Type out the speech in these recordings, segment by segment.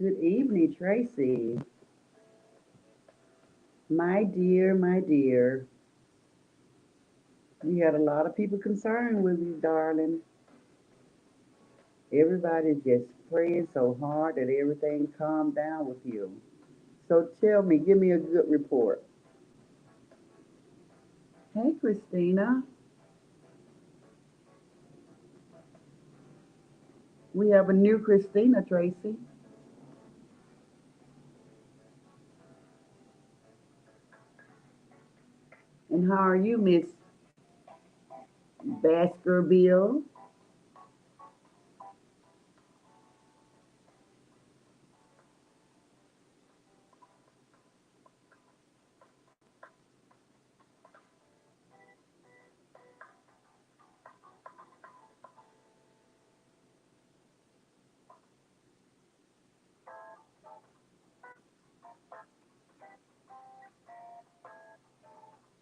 Good evening, Tracy. My dear, my dear. You had a lot of people concerned with you, darling. Everybody's just praying so hard that everything calm down with you. So tell me, give me a good report. Hey, Christina. We have a new Christina, Tracy. And how are you, Miss Baskerville?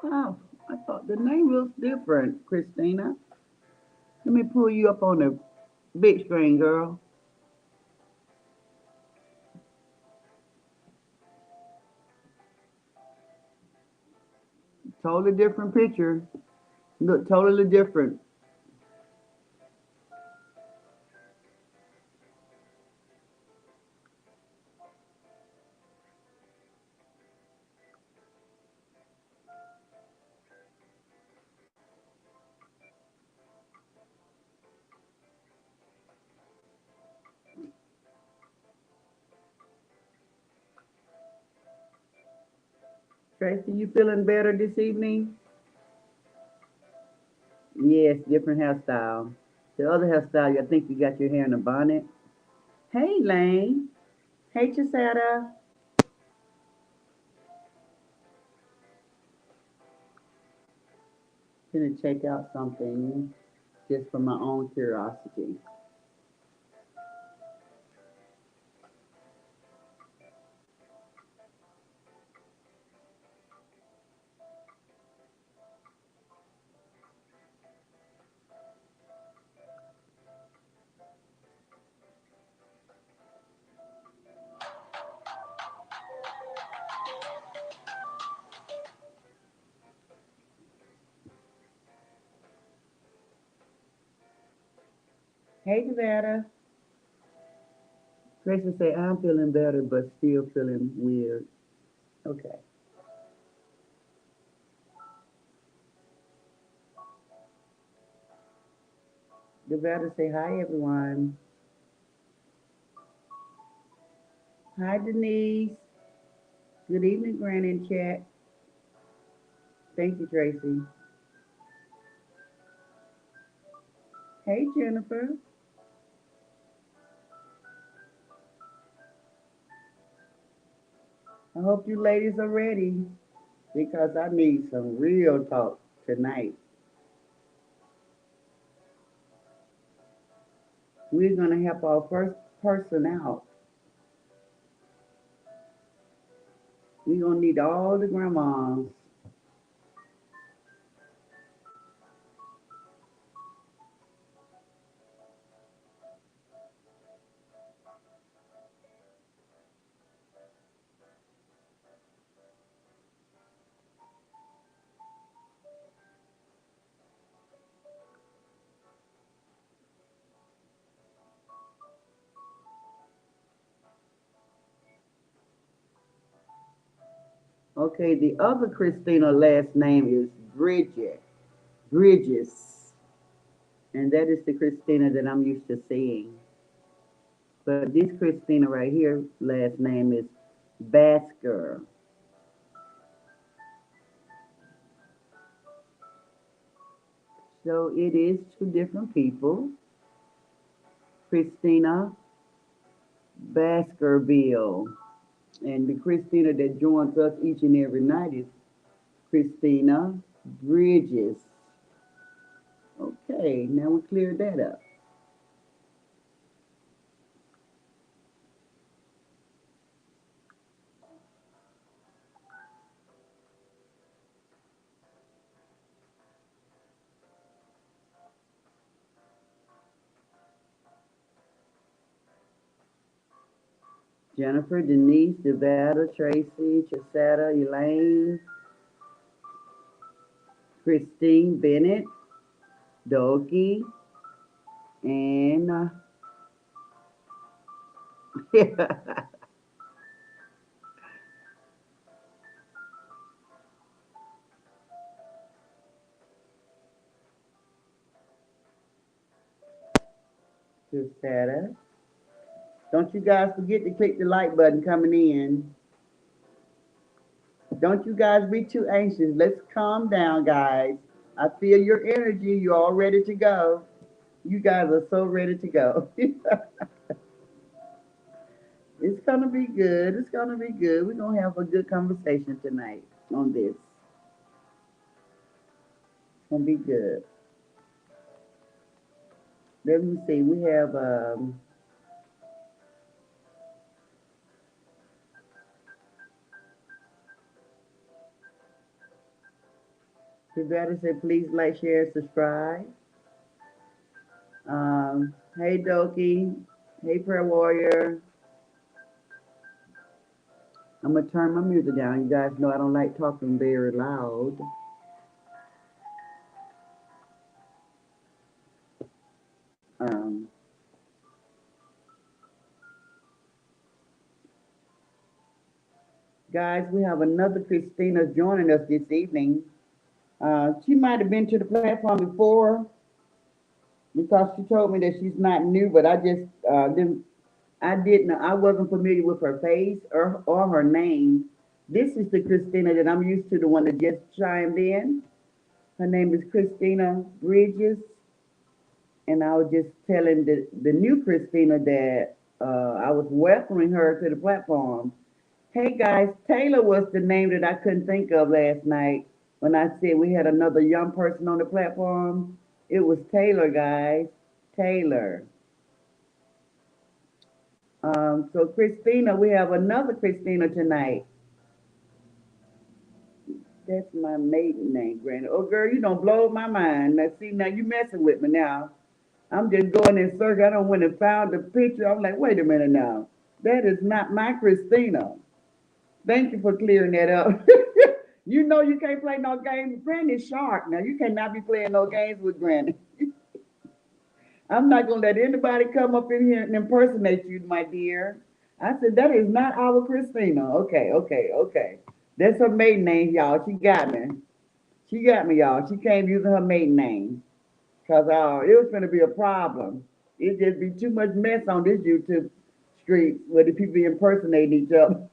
Oh, I thought the name was different, Christina. Let me pull you up on the big screen, girl. Totally different picture. Look totally different. Tracy, you feeling better this evening? Yes, different hairstyle. The other hairstyle, I think you got your hair in a bonnet. Hey, Lane. Hey, Chisetta. Gonna check out something just for my own curiosity. Hey, Nevada. Tracy say I'm feeling better, but still feeling weird. Okay. Nevada say hi, everyone. Hi, Denise. Good evening, Granny and chat. Thank you, Tracy. Hey, Jennifer. I hope you ladies are ready because I need some real talk tonight. We're going to help our first person out. We're going to need all the grandmas. Okay, the other Christina last name is Bridget. Bridges. And that is the Christina that I'm used to seeing. But this Christina right here, last name is Basker. So it is two different people. Christina Baskerville. And the Christina that joins us each and every night is Christina Bridges. Okay, now we cleared that up. Jennifer, Denise, Devetta, Tracy, Chisetta, Elaine, Christine, Bennett, Doki, and Chisetta. Don't you guys forget to click the like button coming in. Don't you guys be too anxious. Let's calm down, guys. I feel your energy. You're all ready to go. You guys are so ready to go. It's gonna be good. It's gonna be good. We're gonna have a good conversation tonight on this. It's gonna be good. Let me see. We have Roberta said, please like, share, subscribe. Hey Doki. Hey Prayer Warrior. I'm gonna turn my music down. You guys know I don't like talking very loud. Um, Guys, we have another Christina joining us this evening. She might have been to the platform before because she told me that she's not new, but I just didn't, I wasn't familiar with her face or her name. This is the Christina that I'm used to, the one that just chimed in. Her name is Christina Bridges, and I was just telling the new Christina that I was welcoming her to the platform. Hey guys, Taylor was the name that I couldn't think of last night when I said we had another young person on the platform. It was Taylor, guys. Taylor. So Christina, we have another Christina tonight. That's my maiden name, Granny. Oh, girl, you don't blow my mind. Now, see, now you messing with me now. I'm just going in circles. I don't went and found the picture. I'm like, wait a minute now. That is not my Christina. Thank you for clearing that up. You know you can't play no games. Granny's sharp. Now you cannot be playing no games with Granny. I'm not gonna let anybody come up in here and impersonate you, my dear. I said that is not our Christina. Okay, okay, okay. That's her maiden name, y'all. She got me. She got me, y'all. She came using her maiden name. Cause it was gonna be a problem. It just be too much mess on this YouTube street where the people impersonating each other.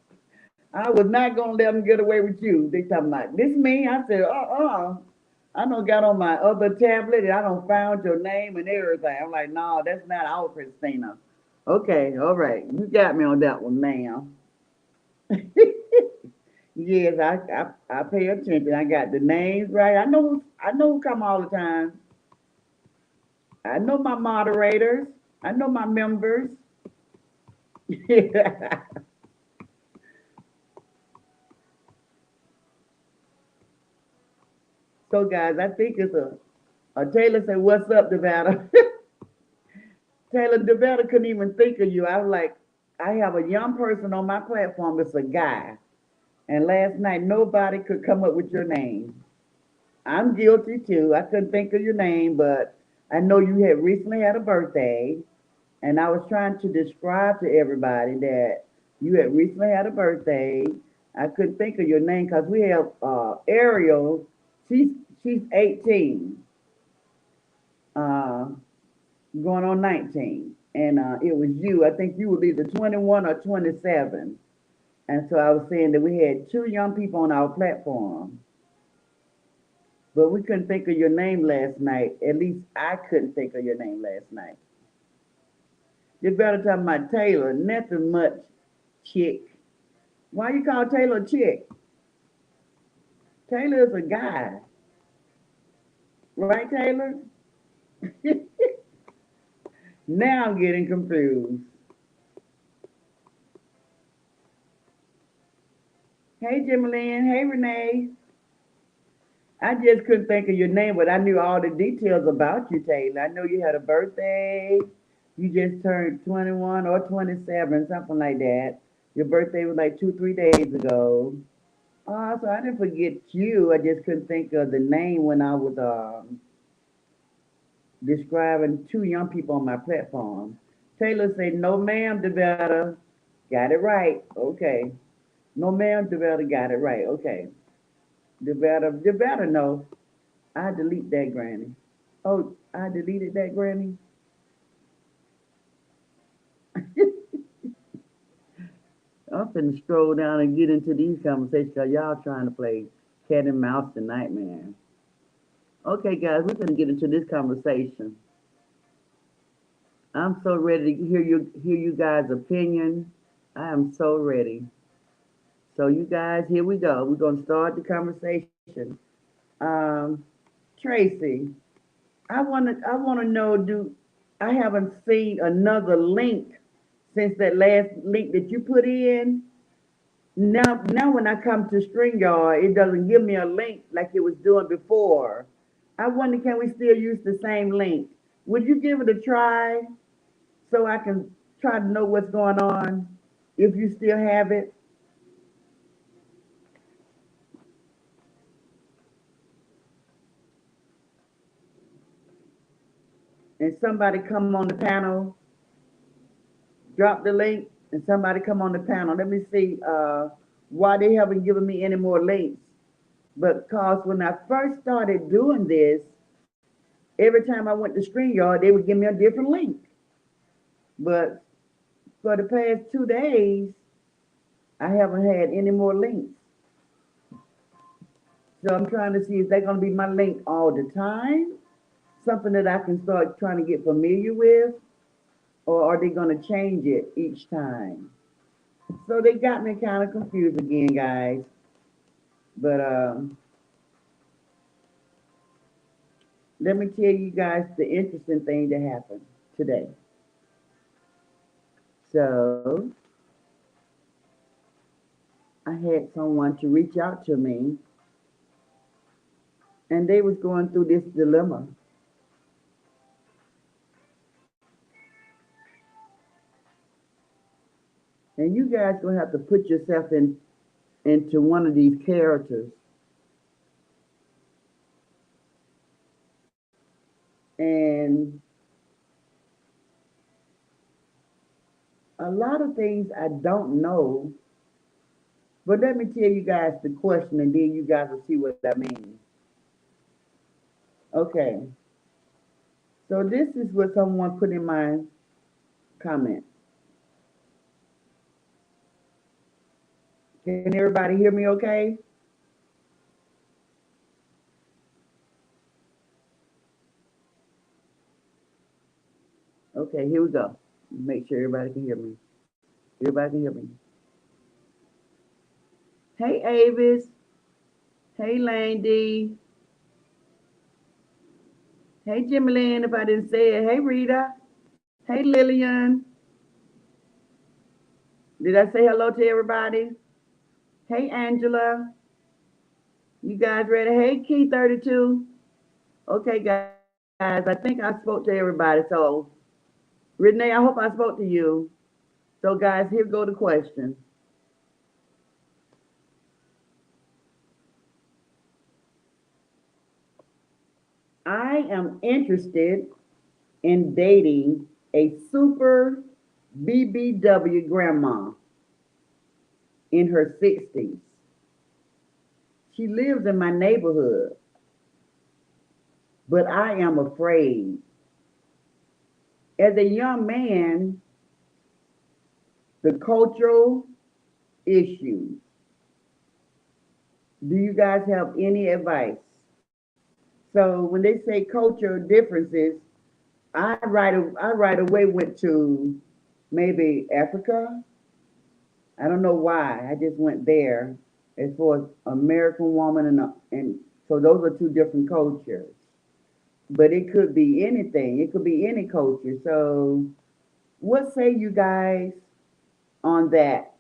I was not gonna let them get away with you. They talking about this me. I said, I don't got on my other tablet and I don't found your name and everything. I'm like, no, that's not our Christina. Okay, all right. You got me on that one, ma'am. Yes, I pay attention. I got the names right. I know who come all the time. I know my moderators. I know my members. So guys, I think it's a Taylor said, "What's up, Devada?" Taylor Devada couldn't even think of you. I was like, I have a young person on my platform. It's a guy, and last night nobody could come up with your name. I'm guilty too. I couldn't think of your name, but I know you had recently had a birthday, and I was trying to describe to everybody that you had recently had a birthday. I couldn't think of your name because we have Ariel. She's she's 18, uh, going on 19, and it was you. I think you were either 21 or 27. And so I was saying that we had two young people on our platform, but we couldn't think of your name last night. At least I couldn't think of your name last night. You better talk about Taylor, nothing much, chick. Why you call Taylor a chick? Taylor is a guy, right, Taylor? Now I'm getting confused. Hey, Jimalyn. Hey, Renee. I just couldn't think of your name, but I knew all the details about you, Taylor. I know you had a birthday. You just turned 21 or 27, something like that. Your birthday was like 2, 3 days ago. So I didn't forget you. I just couldn't think of the name when I was describing two young people on my platform. Taylor said, "No, ma'am, Devetta. Got it right. Okay. No, ma'am, Devetta got it right. Okay. Devetta, no. I delete that, Granny. Oh, I deleted that, Granny. I'm finna stroll down and get into these conversations because y'all trying to play cat and mouse tonight, man. Okay, guys, we're gonna get into this conversation. I'm so ready to hear you guys' opinion. I am so ready. So you guys, here we go. We're gonna start the conversation. Um, Tracy, I wanna know, do I haven't seen another link since that last link that you put in. Now when I come to StreamYard, it doesn't give me a link like it was doing before. I wonder, can we still use the same link? Would you give it a try so I can try to know what's going on if you still have it? And somebody come on the panel, drop the link, and somebody come on the panel. Let me see why they haven't given me any more links. Because when I first started doing this, every time I went to StreamYard, they would give me a different link. But for the past 2 days, I haven't had any more links. So I'm trying to see, is that going to be my link all the time? Something that I can start trying to get familiar with? Or are they going to change it each time? So they got me kind of confused again, guys. But let me tell you guys the interesting thing that happened today. So I had someone to reach out to me, and they was going through this dilemma. And you guys gonna have to put yourself into one of these characters. And a lot of things I don't know, but let me tell you guys the question and then you guys will see what I mean. Okay, so this is what someone put in my comment. Can everybody hear me okay? Okay, here we go. Make sure everybody can hear me. Everybody can hear me. Hey Avis. Hey Lane D. Hey Jimmy Lynn, if I didn't say it. Hey Rita. Hey Lillian. Did I say hello to everybody? Hey Angela. You guys ready? Hey Key 32. Okay, guys, I think I spoke to everybody. So, Renee, I hope I spoke to you. So, guys, here go the question. I am interested in dating a super BBW grandma in her 60s. She lives in my neighborhood, but I am afraid. As a young man, the cultural issues. Do you guys have any advice? So when they say cultural differences, I right away went to maybe Africa. I don't know why. I just went there as far as American woman and so those are two different cultures. But it could be anything. It could be any culture. So what say you guys on that?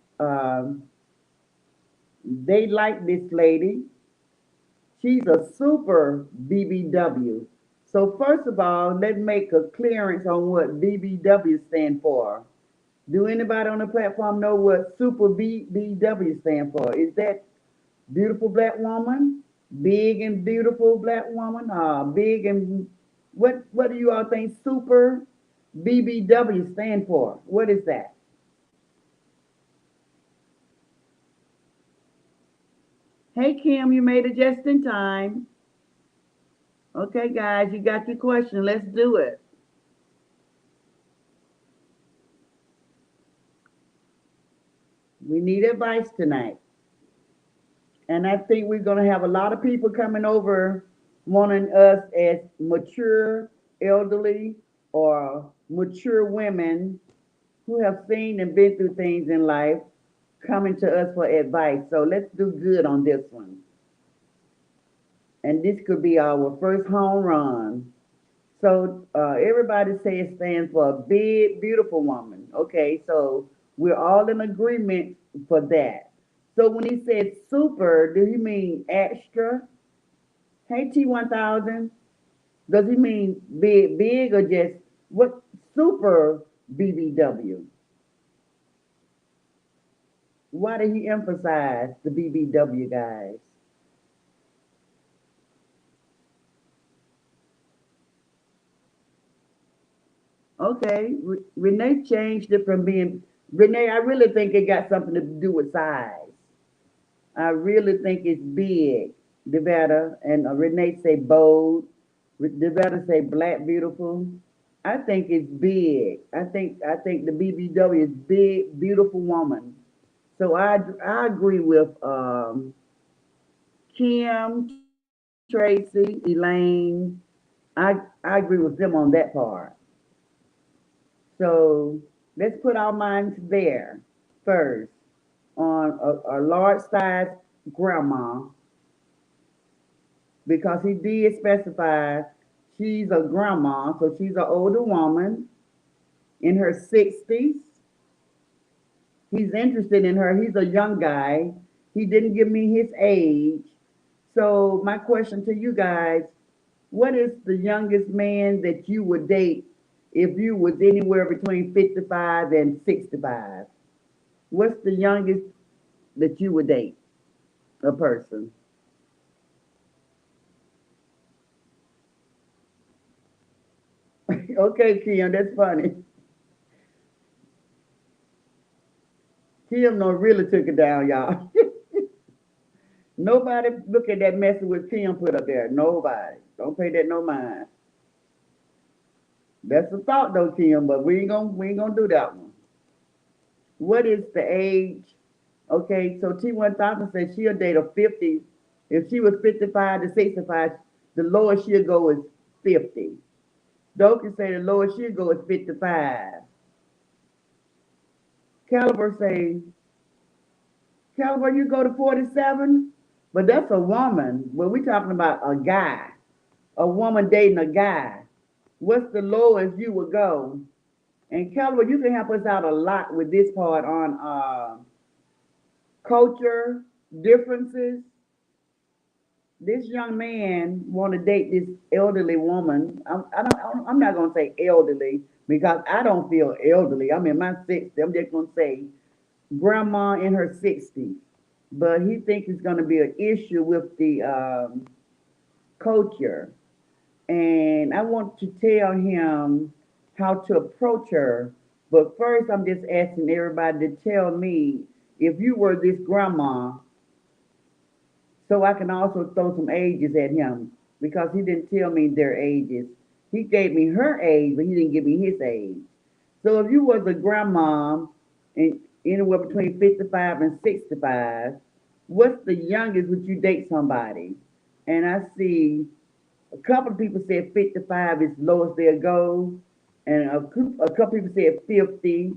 They like this lady. She's a super BBW. So first of all, let's make a clearance on what BBW stand for. Do anybody on the platform know what Super BBW stand for? Is that beautiful black woman? Big and beautiful black woman? Big and what do you all think Super BBW stand for? What is that? Hey Kim, you made it just in time. Okay, guys, you got your question. Let's do it. We need advice tonight. And I think we're going to have a lot of people coming over wanting us as mature, elderly, or mature women who have seen and been through things in life coming to us for advice. So let's do good on this one. And this could be our first home run. So everybody say it stands for a big, beautiful woman. Okay, so we're all in agreement for that. So when he said super, do he mean extra? Hey T1000, does he mean big, big, or just what super BBW? Why did he emphasize the BBW guys? Okay, Renee changed it from being Renee. I really think it got something to do with size. I really think it's big. Devetta and Renee say bold. Devetta say black beautiful. I think it's big. I think the BBW is big, beautiful woman. So I agree with Kim, Tracy, Elaine. I agree with them on that part. So let's put our minds there first on a large size grandma because he did specify she's a grandma, so she's an older woman in her 60s. He's interested in her. He's a young guy. He didn't give me his age. So my question to you guys, what is the youngest man that you would date if you was anywhere between 55 and 65? What's the youngest that you would date a person? Okay, Kim, that's funny. Kim no really took it down, y'all. Nobody look at that message with Kim put up there. Nobody. Don't pay that no mind. That's a thought though, Kim, but we ain't gonna do that one. What is the age? Okay, so T1000 says she'll date a 50. If she was 55 to 65, the lowest she'll go is 50. Doka say the lowest she'll go is 55. Caliber say, Caliber, you go to 47? But that's a woman. But we talking about a guy. A woman dating a guy. What's the lowest you would go? And Caliber, you can help us out a lot with this part on culture differences. This young man want to date this elderly woman. I'm not gonna say elderly because I don't feel elderly. I'm in my 60s. I'm just gonna say grandma in her 60s. But he thinks it's gonna be an issue with the culture, and I want to tell him how to approach her. But first, I'm just asking everybody to tell me if you were this grandma, so I can also throw some ages at him because he didn't tell me their ages. He gave me her age, but he didn't give me his age. So if you was a grandma and anywhere between 55 and 65, what's the youngest would you date somebody? And I see a couple of people said 55 is lowest they'll go, and a couple people said 50.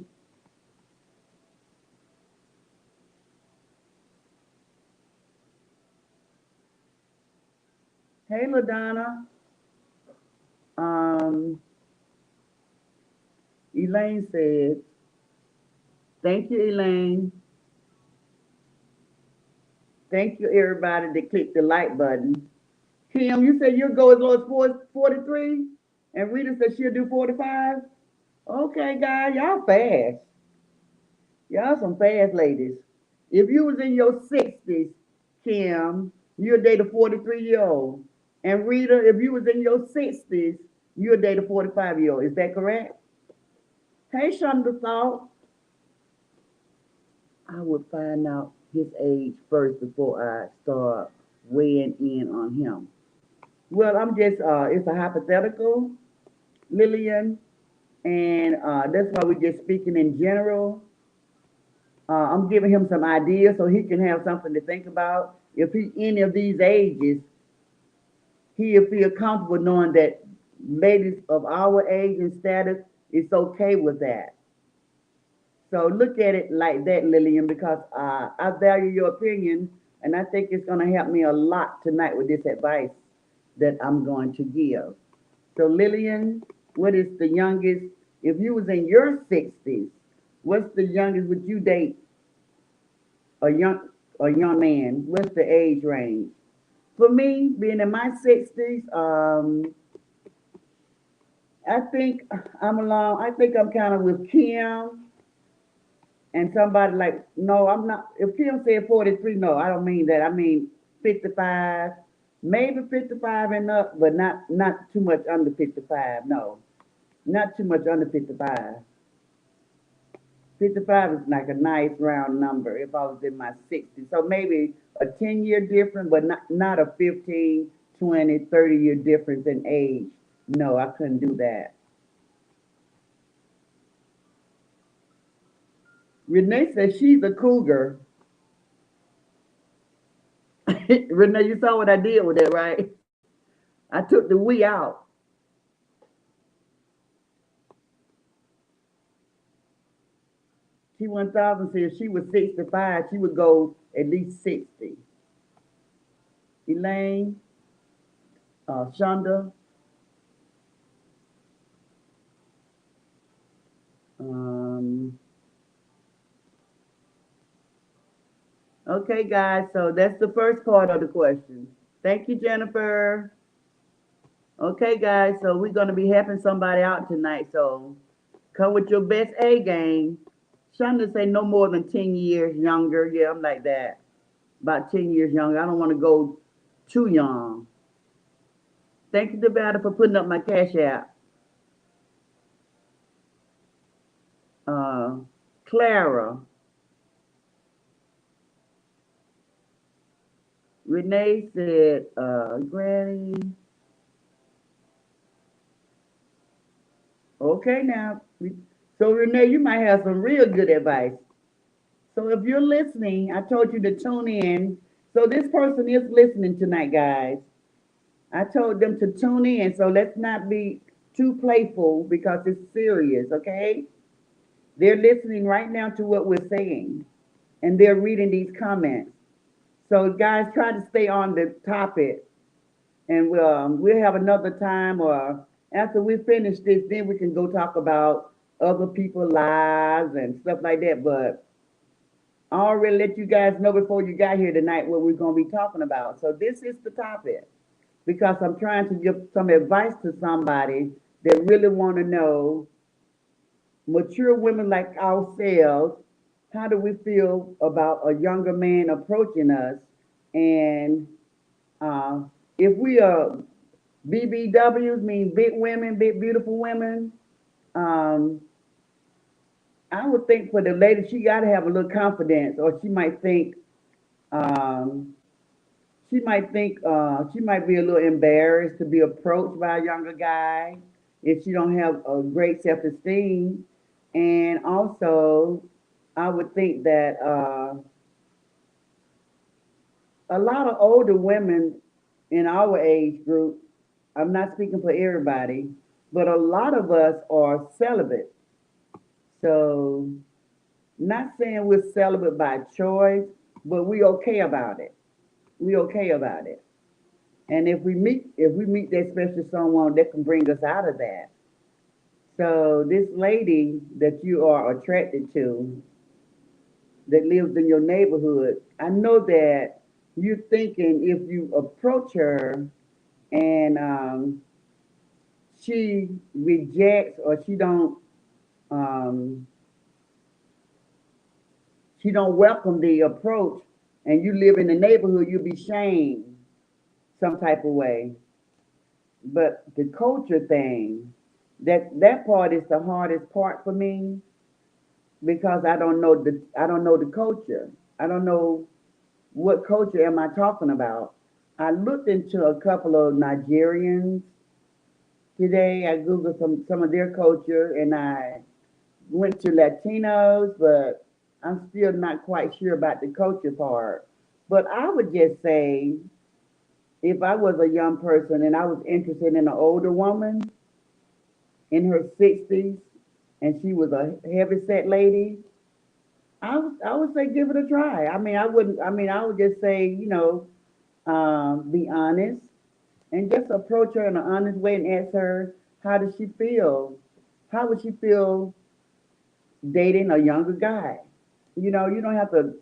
Hey, LaDonna. Um, Elaine said, thank you, Elaine. Thank you, everybody that clicked the like button. Kim, you said you'll go as low as 43, and Rita said she'll do 45. Okay, guys, y'all fast. Y'all some fast ladies. If you was in your 60s, Kim, you'll date a 43-year-old. And Rita, if you was in your 60s, you'll date a 45-year-old. Is that correct? Hey, Shonda Thought. I would find out his age first before I start weighing in on him. Well, I'm just, it's a hypothetical, Lillian, and that's why we're just speaking in general. I'm giving him some ideas so he can have something to think about. If he any of these ages, he'll feel comfortable knowing that ladies of our age and status is okay with that. So look at it like that, Lillian, because I value your opinion, and I think it's going to help me a lot tonight with this advice that I'm going to give. So Lillian, what is the youngest? If you was in your 60s, what's the youngest would you date a young man? What's the age range? For me, being in my 60s, I think I'm along. I think I'm kind of with Kim and somebody like. No, I'm not. If Kim said 43, no, I don't mean that. I mean 55, maybe 55 and up, but not too much under 55. No, not too much under 55. 55 is like a nice round number if I was in my 60s. So maybe a 10-year difference, but not a 15, 20, 30-year difference in age. No, I couldn't do that. Renee says she's a cougar. Renee, you saw what I did with that, right? I took the we out. T1000 says if she was 65, she would go at least 60. Elaine, Shonda, um, okay, guys, so that's the first part of the question. Thank you, Jennifer. Okay, guys, so we're going to be helping somebody out tonight. So come with your best A game. Shonda say no more than 10 years younger. Yeah, I'm like that. About 10 years younger. I don't want to go too young. Thank you, Devada, for putting up my cash app. Uh, Clara, Renee said, Granny. Okay, now. So, Renee, you might have some real good advice. So, if you're listening, I told you to tune in. So, this person is listening tonight, guys. I told them to tune in. So, let's not be too playful because it's serious, okay? They're listening right now to what we're saying and they're reading these comments. So, guys, try to stay on the topic and we'll have another time or after we finish this, then we can go talk about other people's lives and stuff like that. But I already let you guys know before you got here tonight what we're going to be talking about. So this is the topic because I'm trying to give some advice to somebody that really want to know, mature women like ourselves, how do we feel about a younger man approaching us? And uh, if we are BBWs, mean big women, big beautiful women, um, I would think for the lady, she got to have a little confidence, or um, she might be a little embarrassed to be approached by a younger guy if she don't have a great self-esteem. And also, I would think that a lot of older women in our age group, I'm not speaking for everybody, but a lot of us are celibate. So, not saying we're celibate by choice, but we okay about it. We okay about it. And if we meet that special someone that can bring us out of that. So this lady that you are attracted to that lives in your neighborhood, I know that you're thinking if you approach her and she rejects or she don't um, she don't welcome the approach, and you live in the neighborhood, you'll be shamed some type of way. But the culture thing, that part is the hardest part for me because I don't know the culture. I don't know what culture am I talking about. I looked into a couple of Nigerians today. I googled some of their culture, and I went to Latinos, but I'm still not quite sure about the culture part. But I would just say, if I was a young person and I was interested in an older woman in her 60s and she was a heavy set lady, I would say give it a try. I would just say, be honest and just approach her in an honest way and ask her, how does she feel? How would she feel dating a younger guy? You don't have to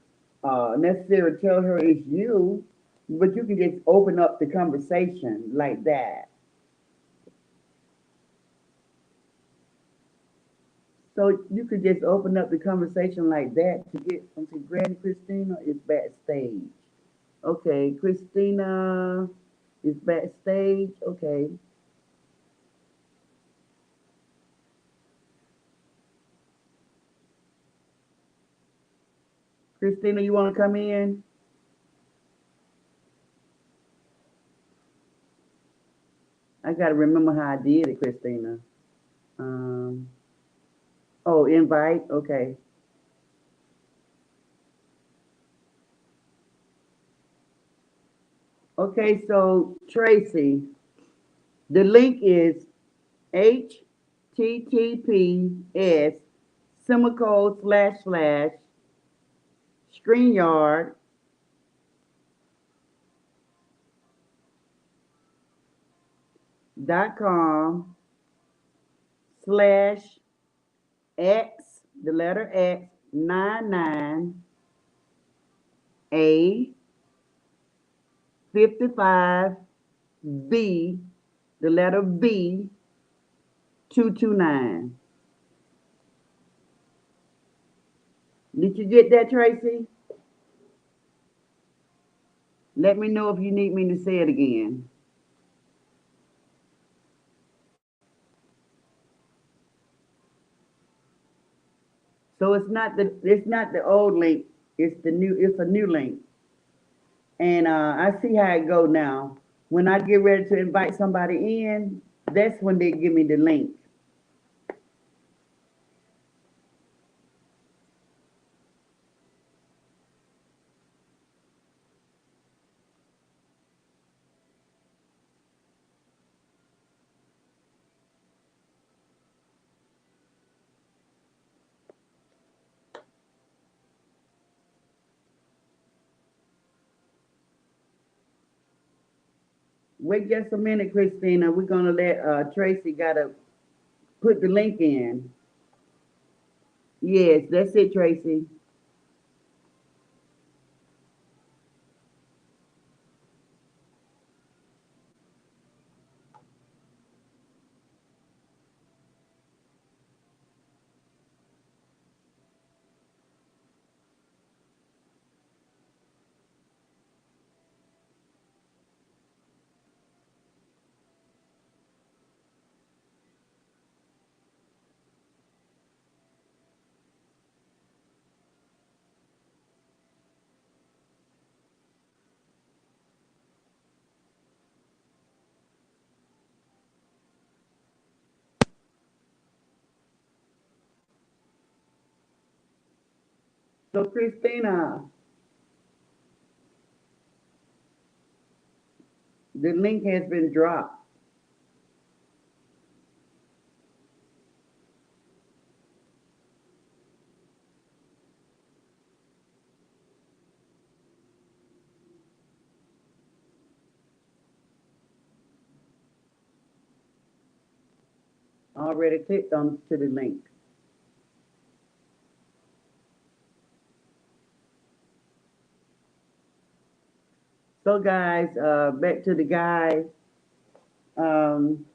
necessarily tell her it's you, but you can just open up the conversation like that. So you could just open up the conversation like that to get from see Granny Christina is backstage. Okay, Christina is backstage. Okay. Christina, you wanna come in? I gotta remember how I did it, Christina. Um oh, invite, okay. Okay, so Tracy, the link is https semicolon slash slash StreamYard .com slash X, the letter X, 99A 55 B, the letter B, 229. Did you get that, Tracy? Let me know if you need me to say it again. So it's not the old link. It's a new link. And I see how it go now. When I get ready to invite somebody in, that's when they give me the link. Wait just a minute, Christina. We're gonna let Tracy gotta put the link in. Yes, that's it, Tracy. So Christina, the link has been dropped. Already clicked on to the link. So guys, back to the guys. Um,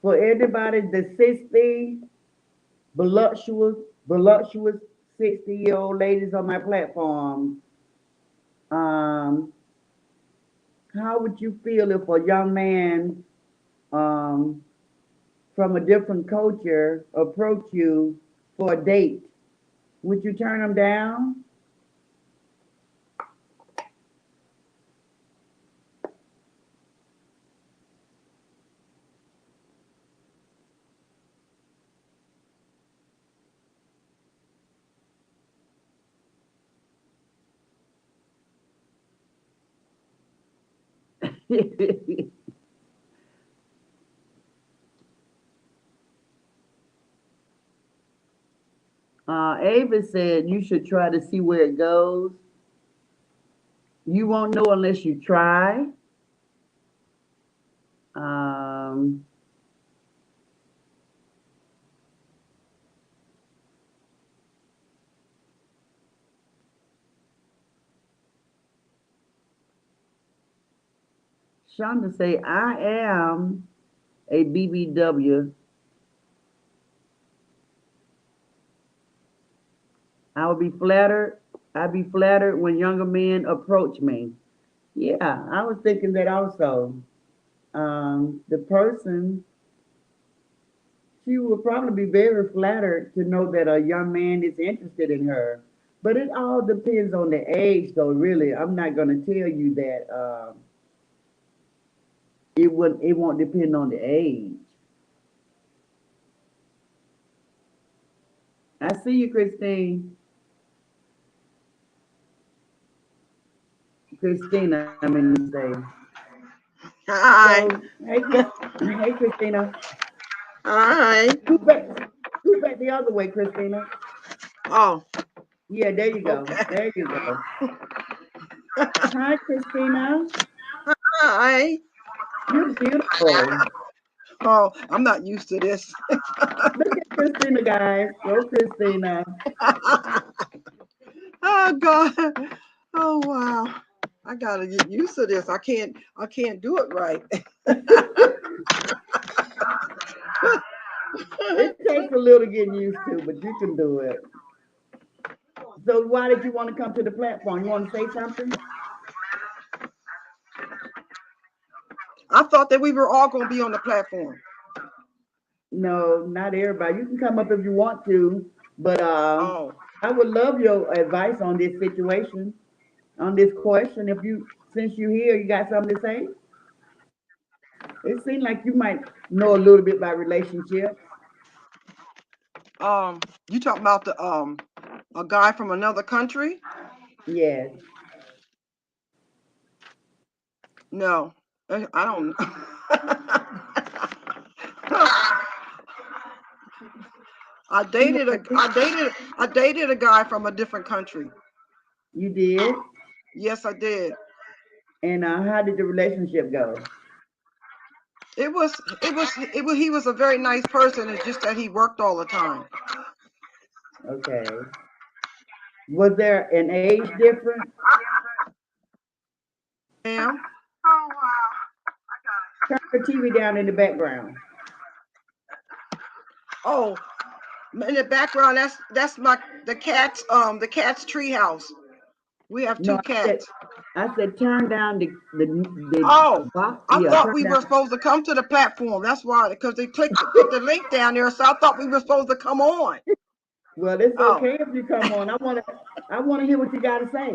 for everybody the 60, voluptuous 60-year-old ladies on my platform. Um, how would you feel if a young man um, from a different culture approach you for a date? Would you turn them down? Avis said you should try to see where it goes. You won't know unless you try. Um, Shonda say, I am a BBW. I would be flattered. I'd be flattered when younger men approach me. Yeah, I was thinking that also. The person, she would probably be very flattered to know that a young man is interested in her. But it all depends on the age, though. Really, I'm not going to tell you that it won't depend on the age. I see you, Christine. Christina, I mean to say. Hi. So, hey, Christina. Hi. Scoot back, scoot back the other way, Christina. Oh, Yeah, there you go. okay. There you go. Hi, Christina. Hi. You're beautiful. Oh, I'm not used to this. Look at Christina, guys. Go, Christina. Oh God. Oh wow. I gotta get used to this. I can't do it right. It takes a little getting used to, but you can do it. So, why did you want to come to the platform? You want to say something? I thought that we were all gonna be on the platform. No, not everybody. You can come up if you want to, but Oh. I would love your advice on this situation, on this question. If you, since you're here, you got something to say? It seems like you might know a little bit about relationships. You talking about the a guy from another country? Yes. No. I don't You want to, I dated a guy from a different country. you did? Yes, I did. And how did the relationship go? It was he was a very nice person. It's just that he worked all the time. Okay. Was there an age difference? Ma'am? Turn the TV down in the background. Oh, in the background, that's my the cat's tree house. We have No, two cats. I said turn down the Oh, box. I Yeah, thought turn we down. were supposed to come to the platform. That's why, because they put the link down there. So I thought we were supposed to come on. Well, it's Oh, okay if you come on. I want to hear what you got to say.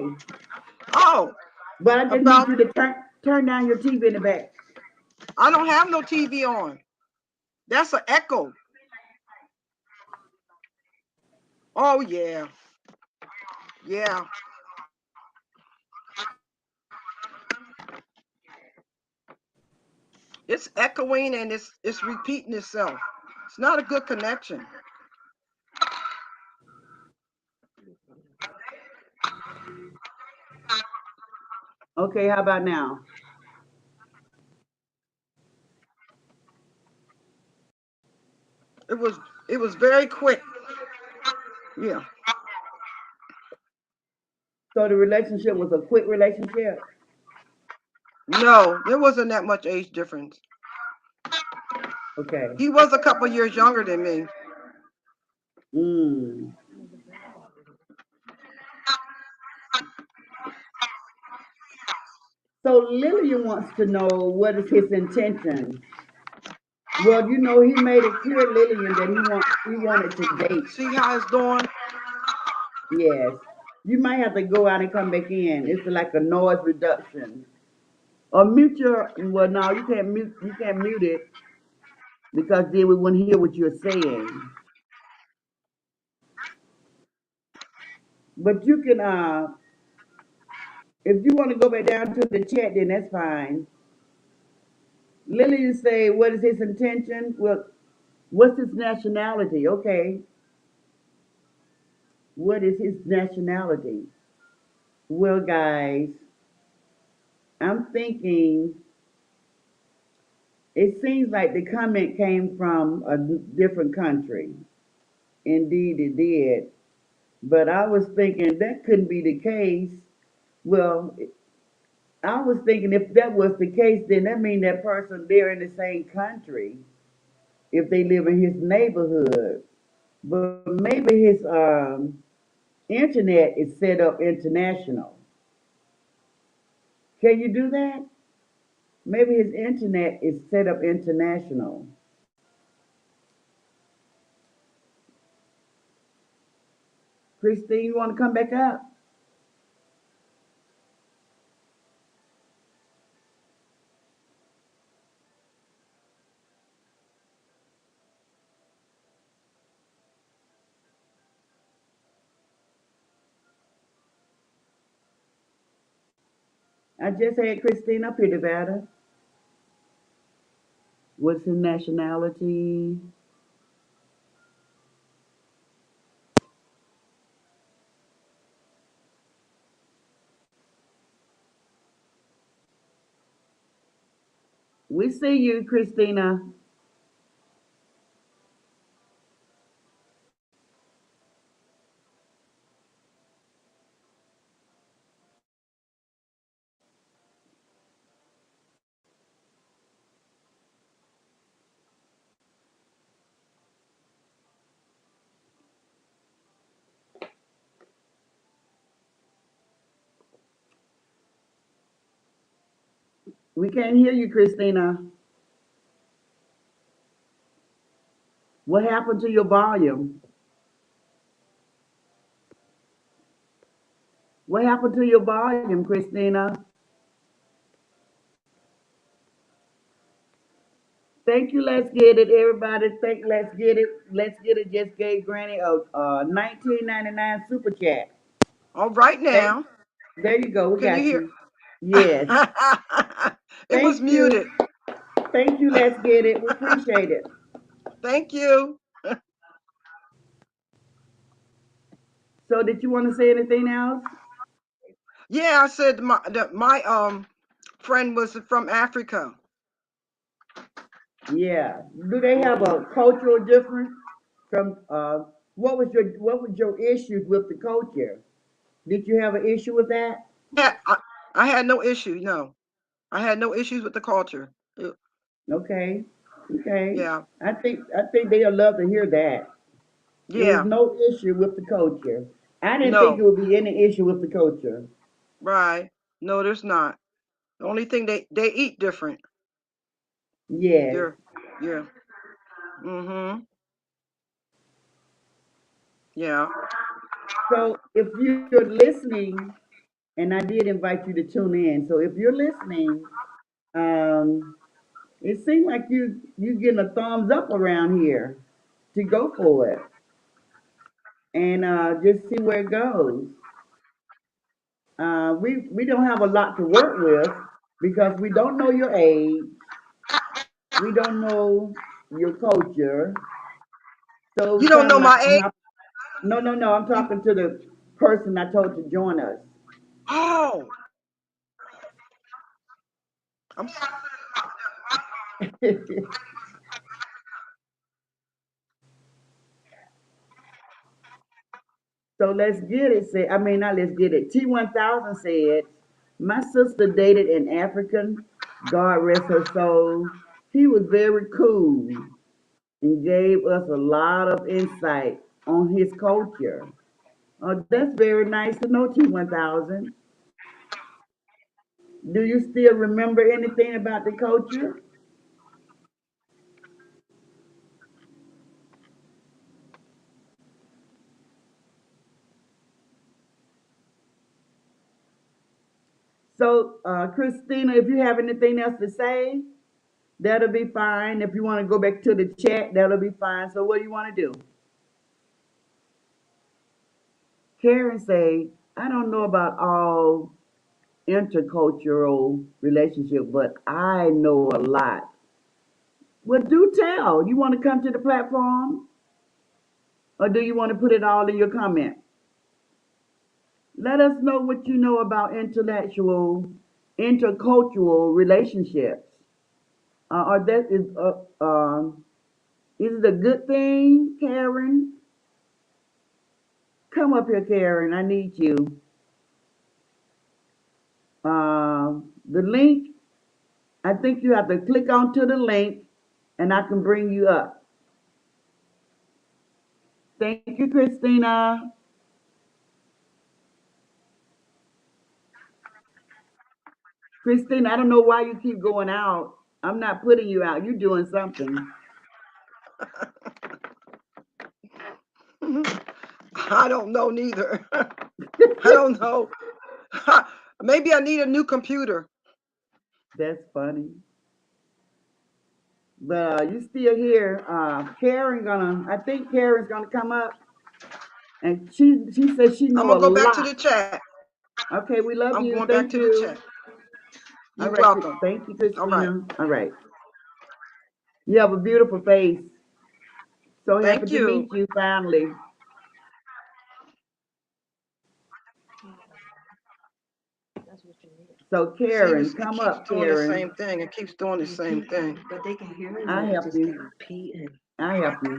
oh, But I just need about you to turn down your TV in the back. I don't have no TV on. That's an echo. Oh yeah, yeah. It's echoing and it's repeating itself. It's not a good connection. Okay, how about now? It was it was very quick. Yeah. So the relationship was a quick relationship. No, there wasn't that much age difference. Okay. He was a couple years younger than me. Mm. So Lillian wants to know what is his intention. Well, he made it clear, Lillian, that he wanted to date. See how it's doing? Yes. You might have to go out and come back in. It's like a noise reduction. Or mute your well no, you can't mute it because then we wouldn't hear what you're saying. But you can if you want to go back down to the chat then that's fine. Lillian say what is his intention? Well, what's his nationality? Okay. What is his nationality? Well, guys, I'm thinking it seems like the comment came from a different country. Indeed, it did. But I was thinking that couldn't be the case. Well, I was thinking if that was the case, then that means that person they're in the same country if they live in his neighborhood. But maybe his internet is set up international. Can you do that? Maybe his internet is set up international. Christine, you want to come back up? I just had Christine up here, Nevada. What's his nationality? We see you, Christina. We can't hear you, Christina. What happened to your volume? What happened to your volume, Christina? Thank you, Let's Get It, everybody. Thank Let's Get It. Let's Get It just gave Granny a 19.99 super chat. All right Thank, now. there you go. We Can you got hear? you. Yes. It was Thank you. muted. Thank you, Let's Get It. We appreciate it. Thank you. So, did you want to say anything else? Yeah, I said my friend was from Africa. Yeah. Do they have a cultural difference from what was your issues with the culture? Did you have an issue with that? Yeah, I had no issue. No, I had no issues with the culture. Okay. Okay. Yeah, I think they'll love to hear that. It was yeah, no issue with the culture. I didn't think no, it would be any issue with the culture. right. No, there's not. The only thing they eat different. Yes. Yeah, yeah. Mm-hmm. Yeah. So if you're listening, and I did invite you to tune in. So if you're listening, um, it seems like you getting a thumbs up around here to go for it and just see where it goes. We don't have a lot to work with because we don't know your age, we don't know your culture, so You we don't kind of know like my age. no, I'm You, talking to the person I told to join us. oh, I'm. So let's get it. I mean, not let's get it. T1000 said, my sister dated an African, God rest her soul. He was very cool and gave us a lot of insight. on his culture. That's very nice to know, T1000. Do you still remember anything about the culture? So, Christina, if you have anything else to say, that'll be fine. If you want to go back to the chat, that'll be fine. So, what do you want to do? Karen say, I don't know about all intercultural relationship, but I know a lot. Well, do tell. You want to come to the platform, or do you want to put it all in your comment? Let us know what you know about intercultural relationships. Or that is it a good thing, Karen? Come up here, Karen. I need you. The link, I think you have to click onto the link and I can bring you up. Thank you, Christina. Christina, I don't know why you keep going out. I'm not putting you out. You're doing something. I don't know neither. I don't know. Maybe I need a new computer. That's funny. But you still here. I think Karen's gonna come up, and she says she I'm know gonna a go back to lot. the chat. Okay, we love I'm you. going back Thank to the you. chat. All You're right, welcome. thank you, All right. Christina. All right. You have a beautiful face. So happy Thank to you. meet you finally. So See, Karen, it come keeps up, doing the Karen. same thing. It keeps doing the same thing. But they can hear it. I They help just you. can't repeat it. I help you.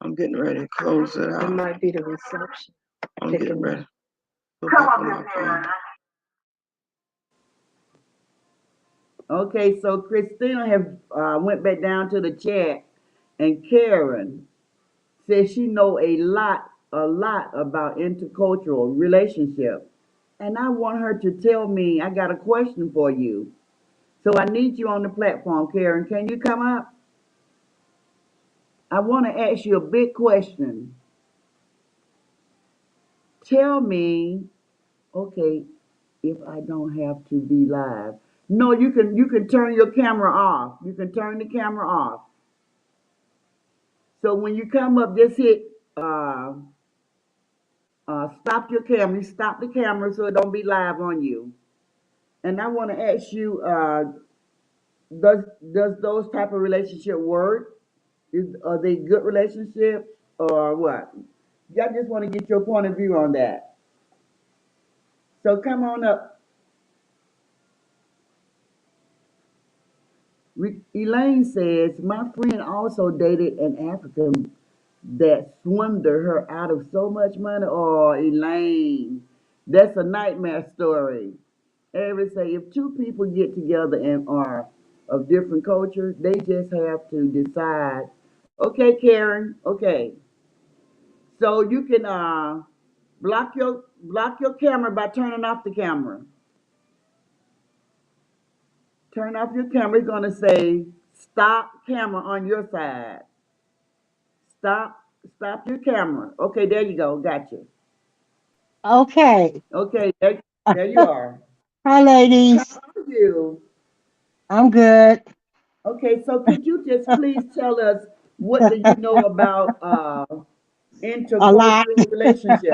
I'm getting ready to close it It out. might be the reception. I'm Picking getting up. ready. Go back on my phone. Okay, so Christina have went back down to the chat, and Karen says she know a lot about intercultural relationship. And I want her to tell me, I got a question for you. So I need you on the platform, Karen. Can you come up? I want to ask you a big question. Tell me, okay, if I don't have to be live. No, you can turn your camera off. You can turn the camera off. So when you come up, just hit stop your camera. You stop the camera so it don't be live on you. And I want to ask you, does those type of relationship work? Are they good relationships or what? I just want to get your point of view on that. So come on up. Elaine says, my friend also dated an African that swindled her out of so much money. Oh, Elaine, that's a nightmare story. Every say if two people get together and are of different cultures, they just have to decide. Okay, Karen. Okay, so you can block your camera by turning off the camera. Turn off your camera. It's gonna say stop camera on your side. Stop stop your camera. Okay, there you go. Gotcha. Okay. Okay, there you are. Hi, How ladies. are you? I'm good. Okay, so could you just please tell us what do you know about A lot, intercultural relationship?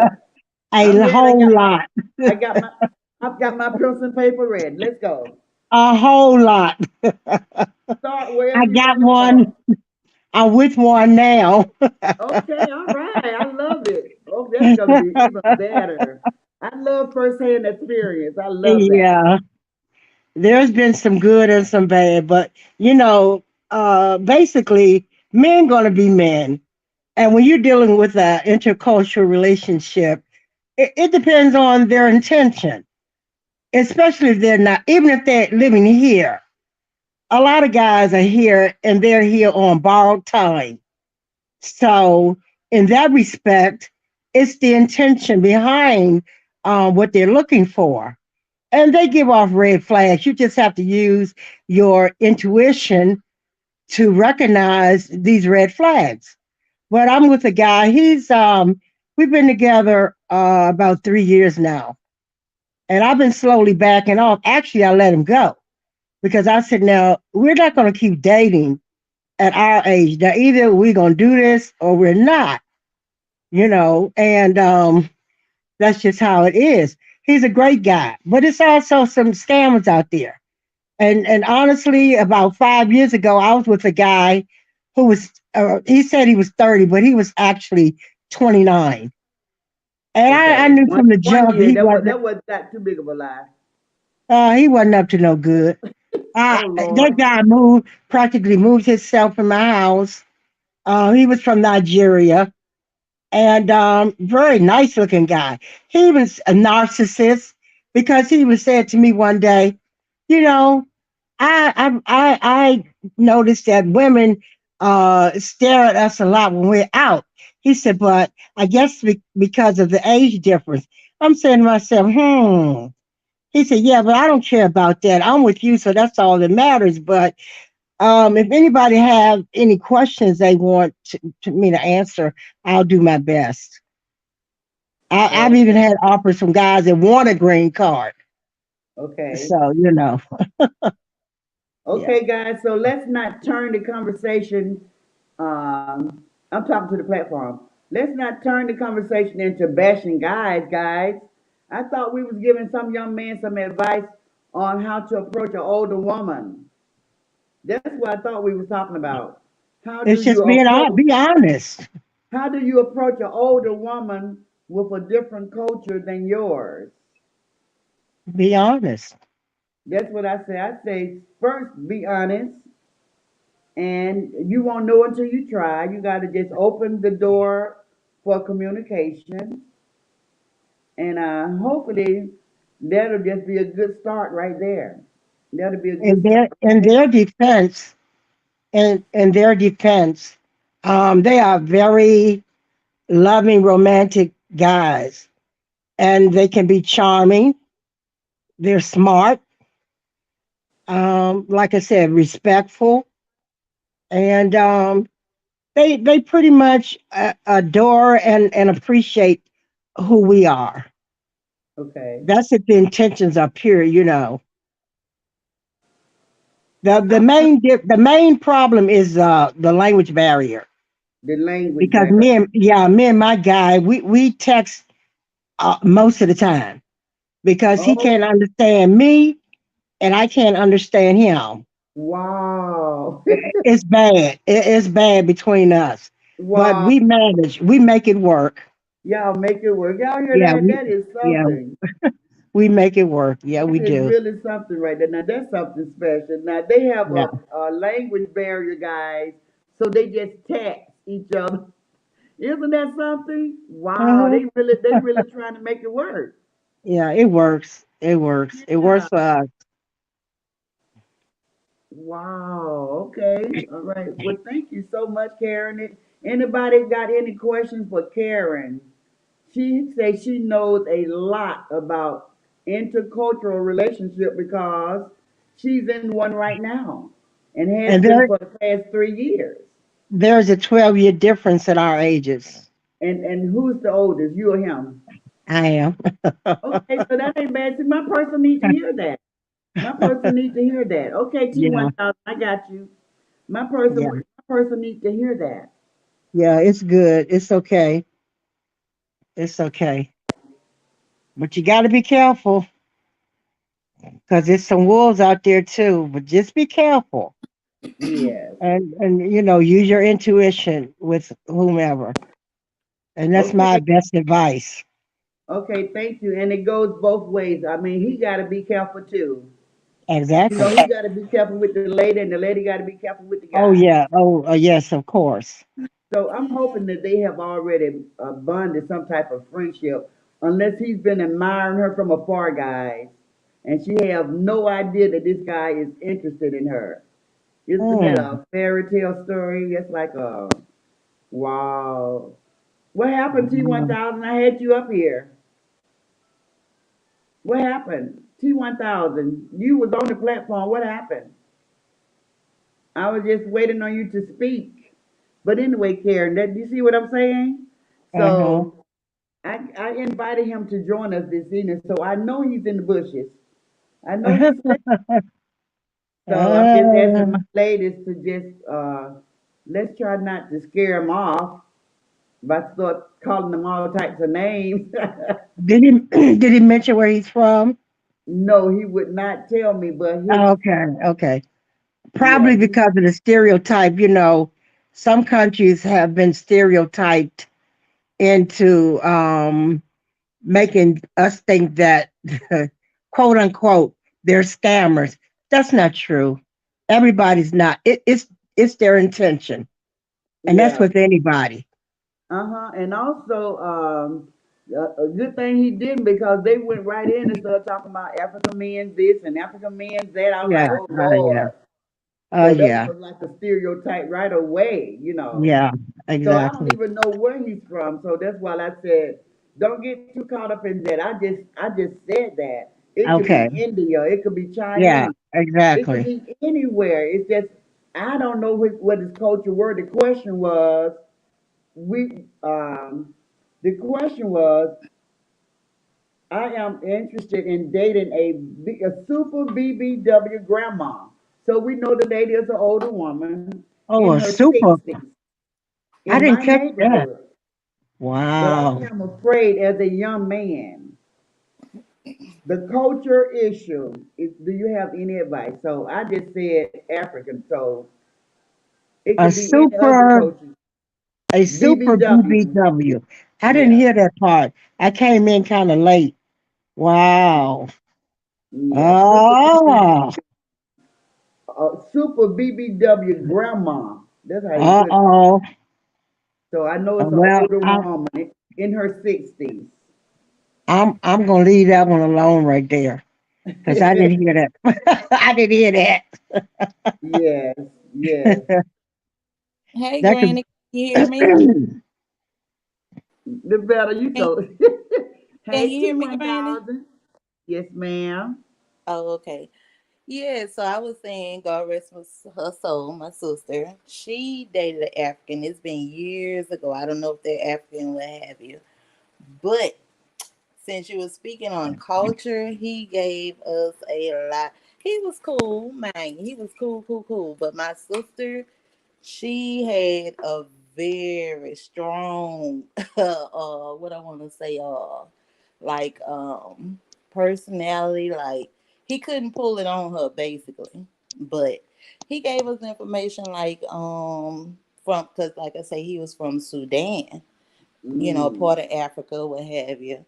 I'm a ready. whole lot, I got my I've got my pencil and paper ready. Let's go. a whole lot. Start I wherever you got want to one. start. I'm with one now. Okay, all right. I love it. Oh, that's gonna be even better. I love firsthand experience. I love that. Yeah, there's been some good and some bad, but basically, men gonna be men, and when you're dealing with an intercultural relationship, it depends on their intention, especially if they're not, even if they're living here. A lot of guys are here and they're here on borrowed time. So in that respect, it's the intention behind what they're looking for. And they give off red flags. You just have to use your intuition to recognize these red flags. But I'm with a guy. We've been together about 3 years now, and I've been slowly backing off. Actually, I let him go because I said, now we're not going to keep dating at our age. Now either we're going to do this or we're not, and that's just how it is. He's a great guy, but it's also some scammers out there. And honestly, about 5 years ago, I was with a guy who was he said he was 30, but he was actually 29. And I Okay. knew One from the one jump year, that was not too big of a lie. he wasn't up to no good. Oh That Lord. guy practically moved himself in my house. He was from Nigeria, and very nice looking guy. He was a narcissist because he was said to me one day, you know, I noticed that women stare at us a lot when we're out. He said, but I guess because of the age difference. I'm saying to myself, He said, yeah, but I don't care about that. I'm with you, so that's all that matters. But if anybody have any questions they want to me to answer, I'll do my best. I've even Okay. had offers from guys that want a green card. Okay. So, yeah. Okay, guys. So let's not turn the conversation. I'm talking to the platform. Let's not turn the conversation into bashing guys, guys. I thought we was giving some young man some advice on how to approach an older woman. That's what I thought we was talking about. How do It's just you approach? be honest. How do you approach an older woman with a different culture than yours? Be honest. That's what I say. I say first, be honest, and you won't know until you try. You got to just open the door for communication, and hopefully that'll just be a good start right there. That'll be a In good start. their in Okay? their defense, in their defense, they are very loving, romantic guys, and they can be charming. They're smart, like I said, respectful, and they pretty much adore and appreciate who we are. Okay. That's if the intentions are pure. The I, the main problem is the language barrier the language because barrier. me and my guy we text most of the time because he Oh, can't understand me and I can't understand him. wow. It's bad. It's bad between us, but Wow. we make it work. Y'all make it work. Y'all hear Yeah, that? That is yeah something. we make it work. Yeah, we That is do. really something right there. Now that's something special. Now they have Yeah. a language barrier, guys, so they just text each other. Isn't that something? Wow, Hmm. they really trying to make it work. Yeah, it works. It works. It works Yeah. for us. Wow. Okay. All right. Well, thank you so much, Karen. Anybody got any questions for Karen? She says she knows a lot about intercultural relationship because she's in one right now and has And been for the past 3 years. there's a 12-year difference in our ages. And who's the oldest? You or him? I am. Okay, so that ain't bad. See, my person need to hear that. My person need to hear that. Okay, Yeah, T1000, I got you. yeah, My person need to hear that. yeah. It's good. It's okay. It's okay. But you got to be careful because there's some wolves out there too. But just be careful Yes. and use your intuition with whomever. And that's my Okay. best advice. Okay, thank you. And it goes both ways. I mean, he got to be careful too. You know, Exactly. he got to be careful with the lady, and the lady got to be careful with the Oh guy. yeah. Oh yes, of course. So I'm hoping that they have already bonded some type of friendship, unless he's been admiring her from afar, guys, and she have no idea that this guy is interested in her. Isn't that Mm. a fairy tale story? It's like a wow. What happened, T1000? I had you up here. What happened? T1000, you was on the platform. What happened? I was just waiting on you to speak. But anyway, Karen, that you see what I'm saying? Uh-huh. So I invited him to join us this evening, so I know he's in the bushes. I know he's so I'm just asking Uh, my ladies to just let's try not to scare him off by start calling them all types of names. did he did he mention where he's from? No, he would not tell me, but his Okay, okay. yeah, Probably because of the stereotype, some countries have been stereotyped into making us think that quote unquote they're scammers. That's not true. Everybody's not. It's their intention, and that's yeah. with anybody. Uh-huh. And also, a good thing he didn't because they went right in and started talking about African men this and African men that. I was like, Yeah. oh Yeah. Lord. So that Yeah. was like a stereotype right away. Yeah. So I don't Exactly. even know where he's from. So that's why I said, don't get too caught up in that. I just said that. It could be Okay. India, it could be Yeah. Chinese, it could Exactly. be anywhere. It's just I don't know what his culture were. The question was, we the question was, I am interested in dating a super BBW grandma. So we know the lady is an older woman Oh, in a her super. 60s I in didn't my catch that. neighborhood. But I Wow. am afraid as a young man, the culture issue is, do you have any advice? So I just said African, so it A could be any other super. culture. A super BBW. BBW. I didn't Yeah. hear that part. I came in kind of late. Wow. Yeah. Super BBW. Oh. Super BBW grandma. That's how you put it. Uh-oh. So I know it's an Well, older woman in her 60s. I'm gonna leave that one alone right there because I didn't hear that. I didn't hear Yes, yes. that. Hey, That could. Granny, can you hear me? The better you Can, go. can Hey, you hear me, Granny? T1000. Yes, ma'am. Oh, okay. Yeah, so I was saying, God rest her soul, my sister. She dated an African. It's been years ago. I don't know if they're African, what have you. But since you were speaking on culture, he gave us a lot. He was cool, man. He was cool, cool, cool. But my sister, she had a very strong what I want to say like personality. Like he couldn't pull it on her basically, but he gave us information like from, because like I say, he was from Sudan, Mm. part of Africa, what have you.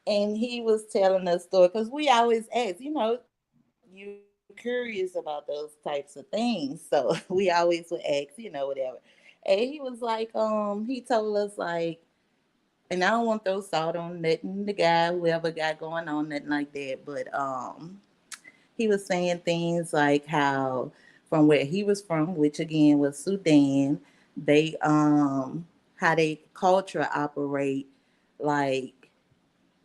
And he was telling us story because we always ask, you curious about those types of things. So we always would ask, whatever. And he was like, he told us like, and I don't want to throw salt on nothing, the guy, whoever got going on, nothing like that. But he was saying things like how from where he was from, which again was Sudan, they how they culture operate, like,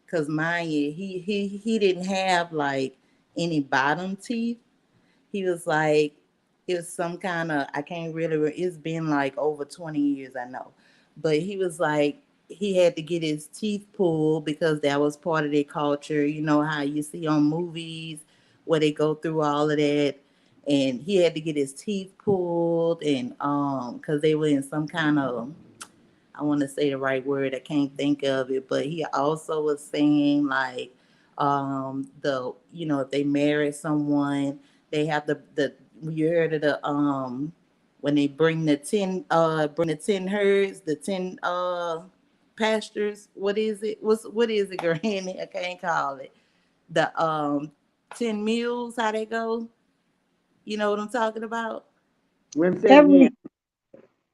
because mind you, he didn't have like any bottom teeth. He was like, it was some kind of, I can't really, it's been like over 20 years, I know. But he was like, he had to get his teeth pulled because that was part of their culture. You know how you see on movies where they go through all of that. And he had to get his teeth pulled, and because they were in some kind of, I want to say the right word. I can't think of it, but he also was saying like if they marry someone, they have the you heard of the when they bring the 10 herds, the 10 pastures. What is it? What is it, Granny? I can't call it. The 10 mules, how they go? You know what I'm talking about? When say again.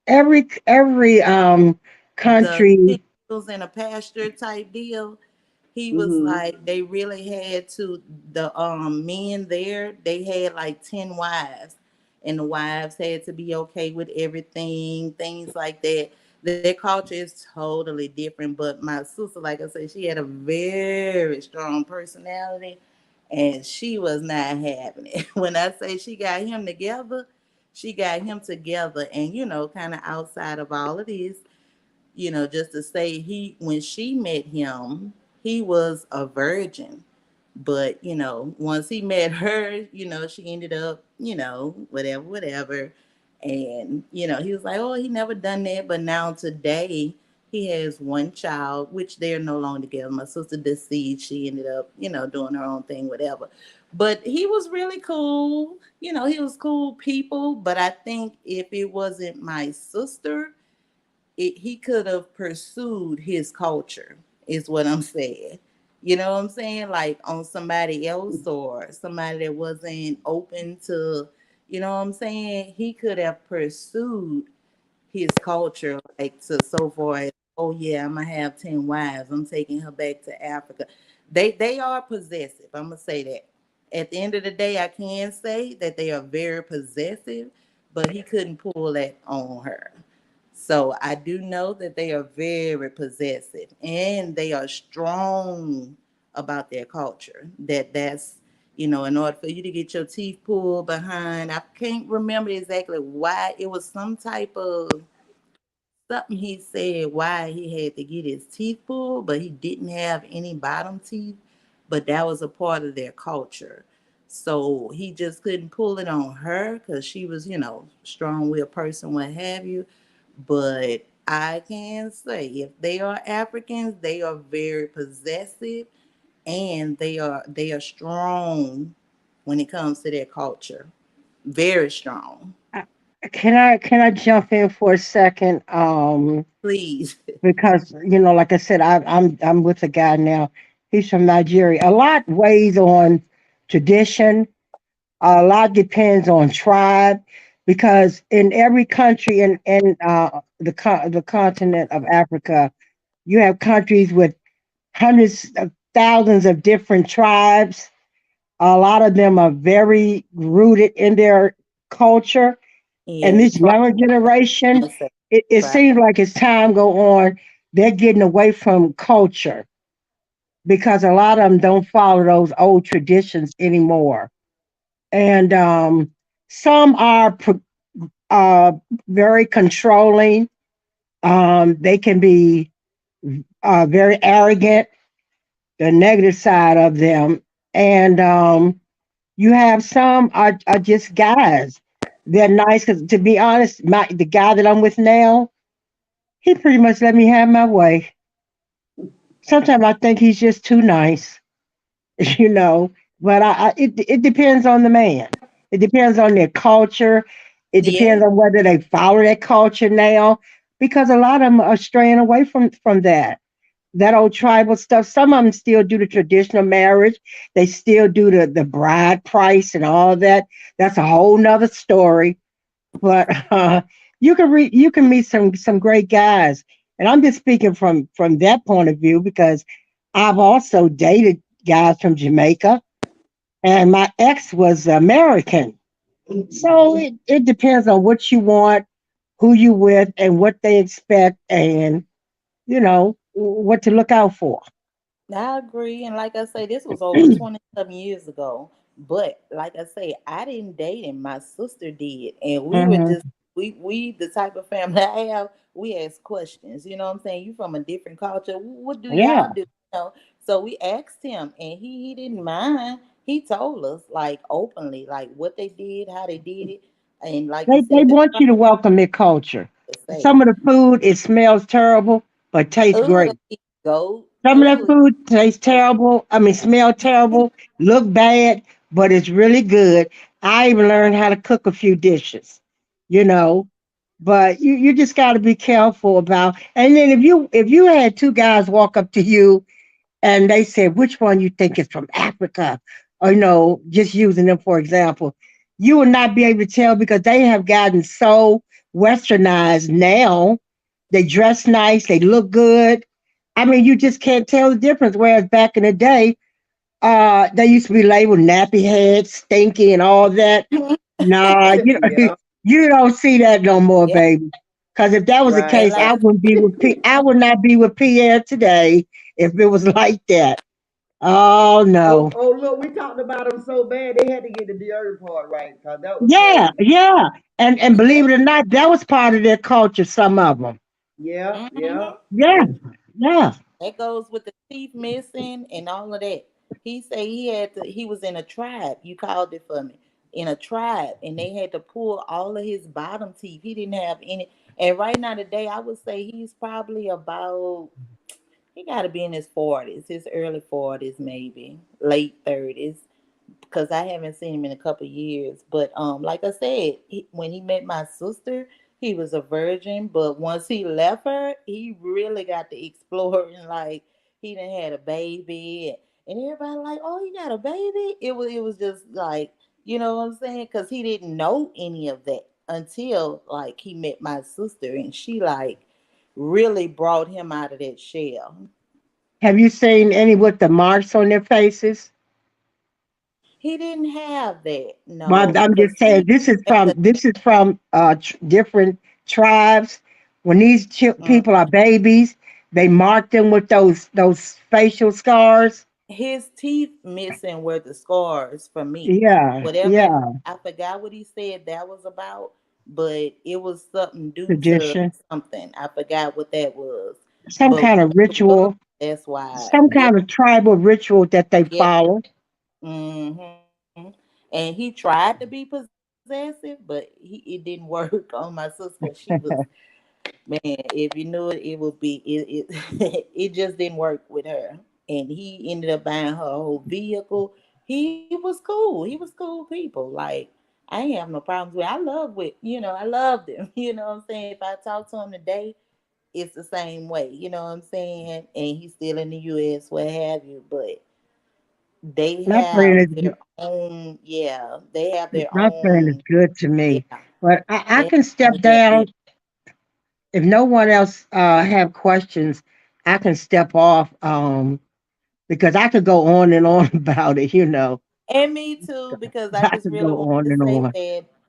every every The country. hills in a pasture type deal. He was Mm-hmm. like, they really had to, the men there, they had like 10 wives, and the wives had to be okay with everything, things like that. their culture is totally different. But my sister, like I said, she had a very strong personality, and she was not having it. When I say she got him together, she got him together, and kind of outside of all of this, just to say when she met him, he was a virgin. But, once he met her, she ended up, whatever, whatever. And, he was like, oh, he never done that. But now today he has one child, which they're no longer together. My sister deceased. She ended up, doing her own thing, whatever. But he was really cool. He was cool people. But I think if it wasn't my sister, he could have pursued his culture, is what I'm saying. You know what I'm saying? Like on somebody else or somebody that wasn't open to, you know what I'm saying? He could have pursued his culture, like to so far as, oh yeah, I'm gonna have 10 wives. I'm taking her back to Africa. They are possessive. I'm gonna say that. At the end of the day, I can say that they are very possessive, but he couldn't pull that on her. So I do know that they are very possessive and they are strong about their culture. That's in order for you to get your teeth pulled behind, I can't remember exactly why. It was some type of something he said why he had to get his teeth pulled, but he didn't have any bottom teeth. But that was a part of their culture. So he just couldn't pull it on her because she was, strong-willed person, what have you. But I can say if they are Africans, they are very possessive and they are strong when it comes to their culture. Very strong. Uh, can I jump in for a second? Please. Because like I said, I'm with a guy now. He's from Nigeria. A lot weighs on tradition. A lot depends on tribe, because in every country in the continent of Africa, you have countries with hundreds of thousands of different tribes. A lot of them are very rooted in their culture. And Yes, this younger generation, say it right. seems like as time go on, they're getting away from culture because a lot of them don't follow those old traditions anymore. And some are uh, very controlling. They can be very arrogant, the negative side of them. And you have some are just guys. They're nice. 'Cause to be honest, the guy that I'm with now, he pretty much let me have my way. Sometimes I think he's just too nice, you know. But it depends on the man. It depends on their culture. It Yeah, depends on whether they follow that culture now, because a lot of them are straying away from that old tribal stuff. Some of them still do the traditional marriage. They still do the bride price and all that. That's a whole nother story. But you can meet some great guys, and I'm just speaking from that point of view because I've also dated guys from Jamaica, and my ex was American. So it depends on what you want, who you with, and what they expect, and what to look out for. I agree. And like I say, this was over 20 some years ago. But like I say, I didn't date him. My sister did. And we were Hmm. just we the type of family I have, we ask questions. You know what I'm saying? You from a different culture. What do Yeah, y'all do? So we asked him and he didn't mind. He told us like openly, like what they did, how they did it. And like you they said, the want you to welcome their culture. to say, Some of the food, it smells terrible, but tastes oh, great. go, Some of that oh, food tastes terrible. I mean, smell terrible, look bad, but it's really good. I even learned how to cook a few dishes, you know. But you just got to be careful about. And then if you had two guys walk up to you and they said which one you think is from Africa, or just using them for example, you will not be able to tell because they have gotten so westernized now. They dress nice, they look good. I mean, you just can't tell the difference. Whereas back in the day, they used to be labeled nappy heads, stinky, and all that. Nah, yeah, you don't see that no more, yeah. baby. Because if that was the Right. And case, like I wouldn't be with I would not be with Pierre today if it was like that. Oh Oh, no. oh, look, we talked about them so bad they had to get the deodorant part right, cause that was Yeah, crazy. yeah. And believe it or not, that was part of their culture, some of them. Yeah, yeah. mhm. Yeah, yeah. That goes with the teeth missing and all of that. He said he was in a tribe. You called it for me. In a tribe, and they had to pull all of his bottom teeth. He didn't have any. And right now today, I would say he's probably about, he got to be in his 40s, his early 40s, maybe late 30s, because I haven't seen him in a couple years. But like I said, when he met my sister, he was a virgin. But once he left her, he really got to explore and like he done had a baby, and everybody like, oh, you got a baby. It was just like, you know what I'm saying? Because he didn't know any of that until like he met my sister, and she like really brought him out of that shell. Have you seen any with the marks on their faces? He didn't have that, But no, I'm because just saying he at the this is from different tribes. When these mm, people are babies, they mark them with those facial scars. his teeth missing were the scars for me. Yeah, Whatever, yeah. I forgot what he said that was about, but it was something due to Tradition, something. I forgot what that was, some but kind of whatever it was, ritual, that's why. some Yeah, kind of tribal ritual that they yeah. follow. hmm And he tried to be possessive, but it didn't work on my sister because she was, man, if you knew it, it would be it. It just didn't work with her, and he ended up buying her a whole vehicle. He was cool. He was cool people. Like I ain't have no problems with. I loved him. You know what I'm saying. If I talk to him today, it's the same way. You know what I'm saying. And he's still in the U.S. What have you, but they My friend have is their own. Yeah, they have their my friend is own. good to me, Yeah, but I they have can their step own way of down being. if no one else have questions. I can step off because I could go on and on about it. And me too, because I I just could really go want on to and say on.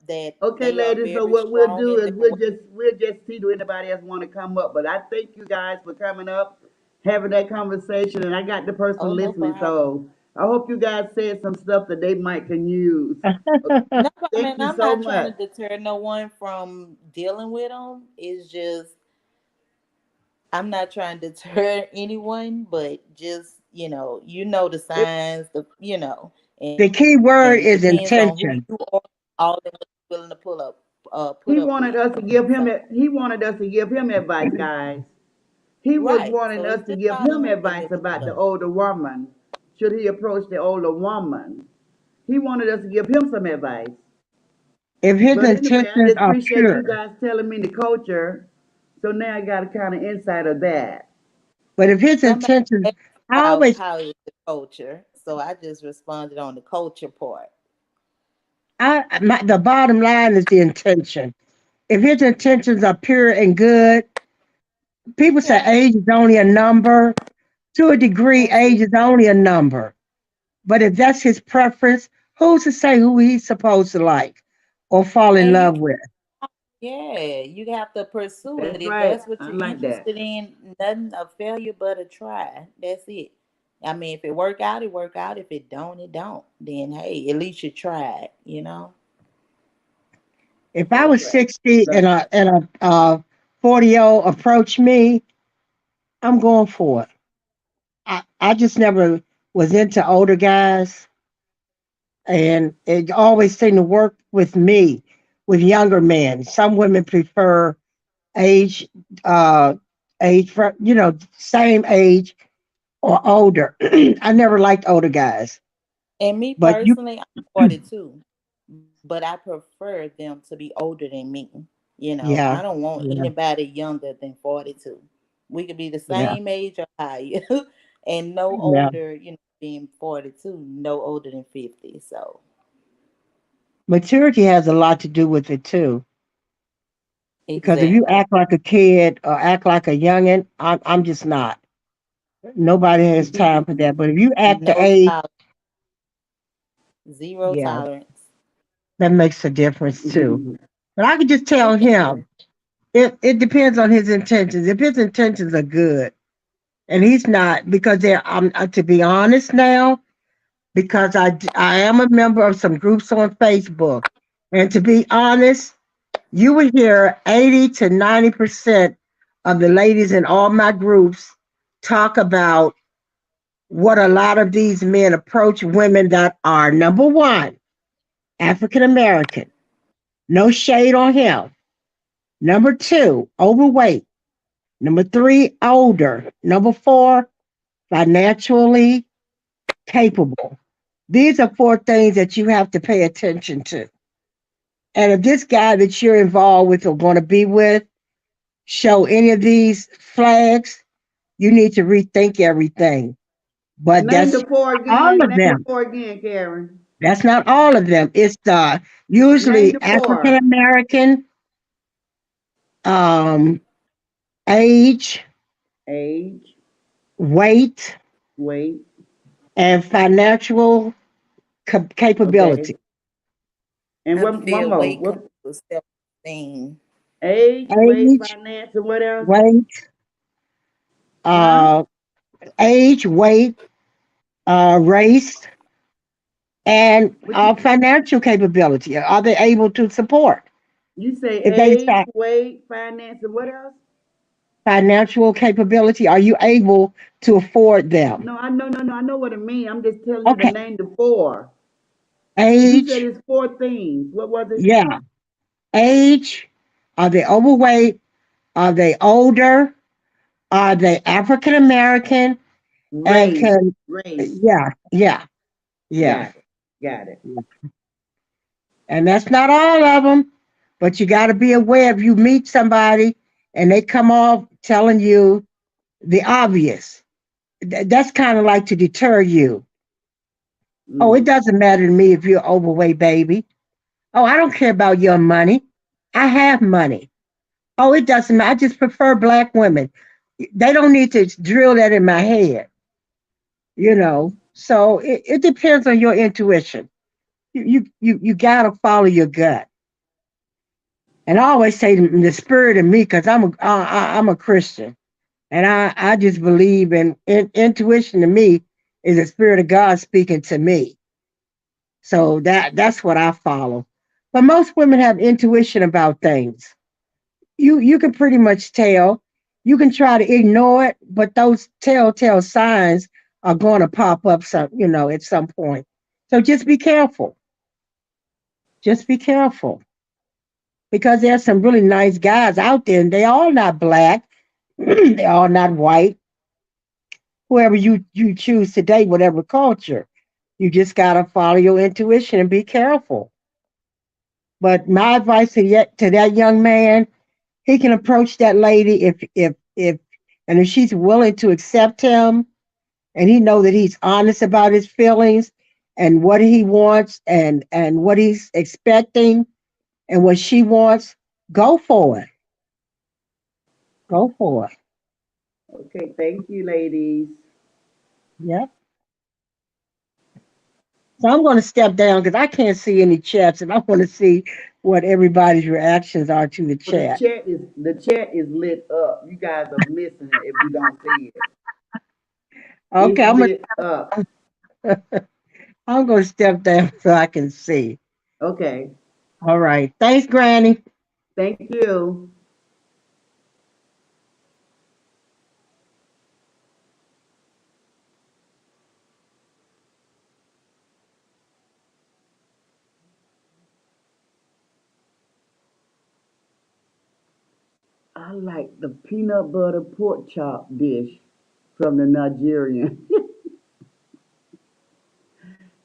that Okay, they are ladies. So very what we'll strong do in is their work. we'll just see do anybody else want to come up. But I thank you guys for coming up, having that conversation, and I got the person Oh, no listening. problem. So I hope you guys said some stuff that they might can use. No problem. Thank And you I'm so not trying to much. deter no one from dealing with them. It's just I'm not trying to deter anyone, but just the If signs, The and key it word is depends on who you intention. are, all that what you're willing to put he up wanted with. us to give him So he wanted us to give him advice, guys. He was right. wanting So us it's to just give all him in what they advice willing about to the do. older woman. Should he approach the older woman? He wanted us to give him some advice. If his But anyway, I intentions just are appreciate you pure, guys telling me the culture. So now I got a kind of insight of that. but if his Somebody intentions, asked I always, how is the culture, so I just responded on the culture part. the bottom line is the intention. If his intentions are pure and good, people say Yeah, age is only a number. To a degree, that's age it. is only a number. But if that's his preference, who's to say who he's supposed to like or fall in And you love with? Yeah, you have to pursue it. That's If right. that's what I you're like that. interested in, nothing a failure but a try. That's it. I mean, if it work out, it work out. If it don't, it don't. Then hey, at least you tried. If I That's was right. 60 So, and a 40-year-old approached me, I'm going for it. I just never was into older guys, and it always seemed to work with me with younger men. Some women prefer age, uh, same age or older. I never liked older guys, And me but you, personally, I'm 42, but I prefer them to be older than me. I yeah, don't want yeah, anybody younger than 42. We could be the yeah, same age or higher, and no yeah. older, being 42, no older than 50. So Maturity has a lot to do with it too. Because if you exactly. act like a kid or act like a youngin, I'm just not. Nobody has time for that. But if you act the No age, tolerance, zero yeah, tolerance. that makes a difference too. But I could just And tell him, It depends on his intentions. If his intentions are good, and he's not, because to be honest now, because I am a member of some groups on Facebook, and to be honest, you would hear 80 to 90% of the ladies in all my groups talk about what a lot of these men approach women that are number one, African American. No shade on him. Number two, overweight. Number three, older. Number four, financially capable. These are four things that you have to pay attention to. And if this guy that you're involved with or going to be with show any of these flags, you need to rethink everything. But Name that's the four all again. of Name the them. four again, Karen. That's not all of them. It's Name usually the African four. American, um, age, Age, weight, weight. and financial Okay. capability. And I one feel more. weight What? comes with self-esteem. Age, weight, Age, finance, and what else? weight, Huh? uh, age, weight, race, and What you financial capability. Are they able to support? you say If they age, say weight, finance, and what else? financial capability, are you able to afford them? No, I know, no, no. I know what it means. I'm just telling you to Okay, name the four. You said age, it's four things. What was it? yeah, age. Are they overweight? Are they older? Are they African American? And Race. can, Race. yeah, yeah, yeah. Got it. Got it. And that's not all of them, but you got to be aware if you meet somebody and they come off telling you the obvious. That's kind of like to deter you. Oh, it Mm. doesn't matter to me if you're overweight, baby. Oh, I don't care about your money. I have money. Oh, it doesn't matter. I just prefer black women. They don't need to drill that in my head, you know. So it depends on your intuition. You gotta follow your gut. And I always say the spirit of me, because I'm a Christian, and I just believe in intuition. To me, is the spirit of God speaking to me. So that's what I follow. But most women have intuition about things. You can pretty much tell. You can try to ignore it, but those telltale signs are going to pop up at some point. So just be careful. Just be careful, because there's some really nice guys out there, and they all not black, they all not white. Whoever you choose to date, whatever culture, you just gotta follow your intuition and be careful. But my advice to that young man, he can approach that lady and if she's willing to accept him, and he know that he's honest about his feelings and what he wants and what he's expecting and what she wants, go for it. Go for it. Okay. Thank you, ladies. Yep. So I'm going to step down because I can't see any chats, and I want to see what everybody's reactions are to the Well, chat. the chat is lit up. You guys are missing it if you don't see it. Okay, It's lit up. I'm going to step down so I can see. Okay. All right. Thanks, Granny. Thank you. I like the peanut butter pork chop dish from the Nigerian.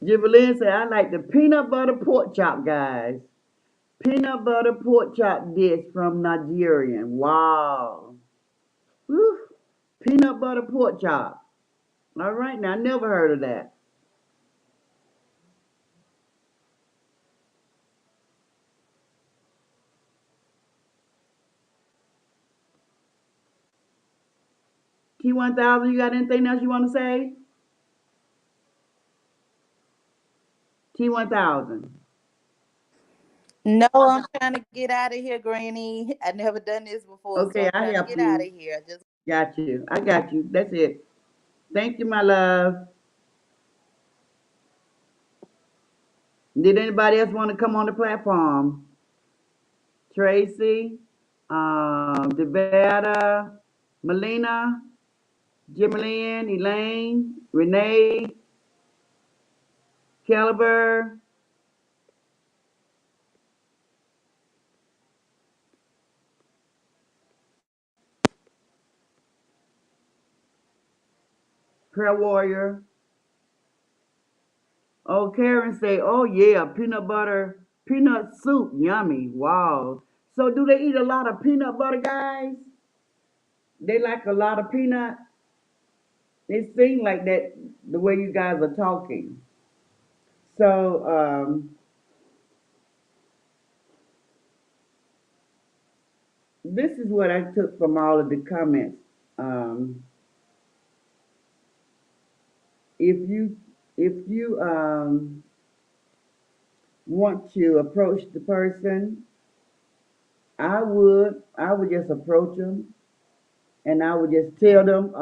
Jibbelin said, I like the peanut butter pork chop, guys. Peanut butter pork chop dish from Nigerian. Wow. Woo. Peanut butter pork chop. All right, now I never heard of that. T1000, you got anything else you want to say? T1000. No, I'm trying to get out of here, Granny. I never done this before, so Okay, I'm I trying to help get out you. of here. I just Got you. I got you. That's it. Thank you, my love. Did anybody else want to come on the platform? Tracy, Devetta, Melina, Jimalyn, Elaine, Renee, Caliber, Prayer Warrior. Oh, Karen say, oh yeah, peanut butter, peanut soup, yummy. Wow. So do they eat a lot of peanut butter, guys? They like a lot of peanut. It seems like that the way you guys are talking. So this is what I took from all of the comments. Um, if you want to approach the person, I would just approach them and I would just tell them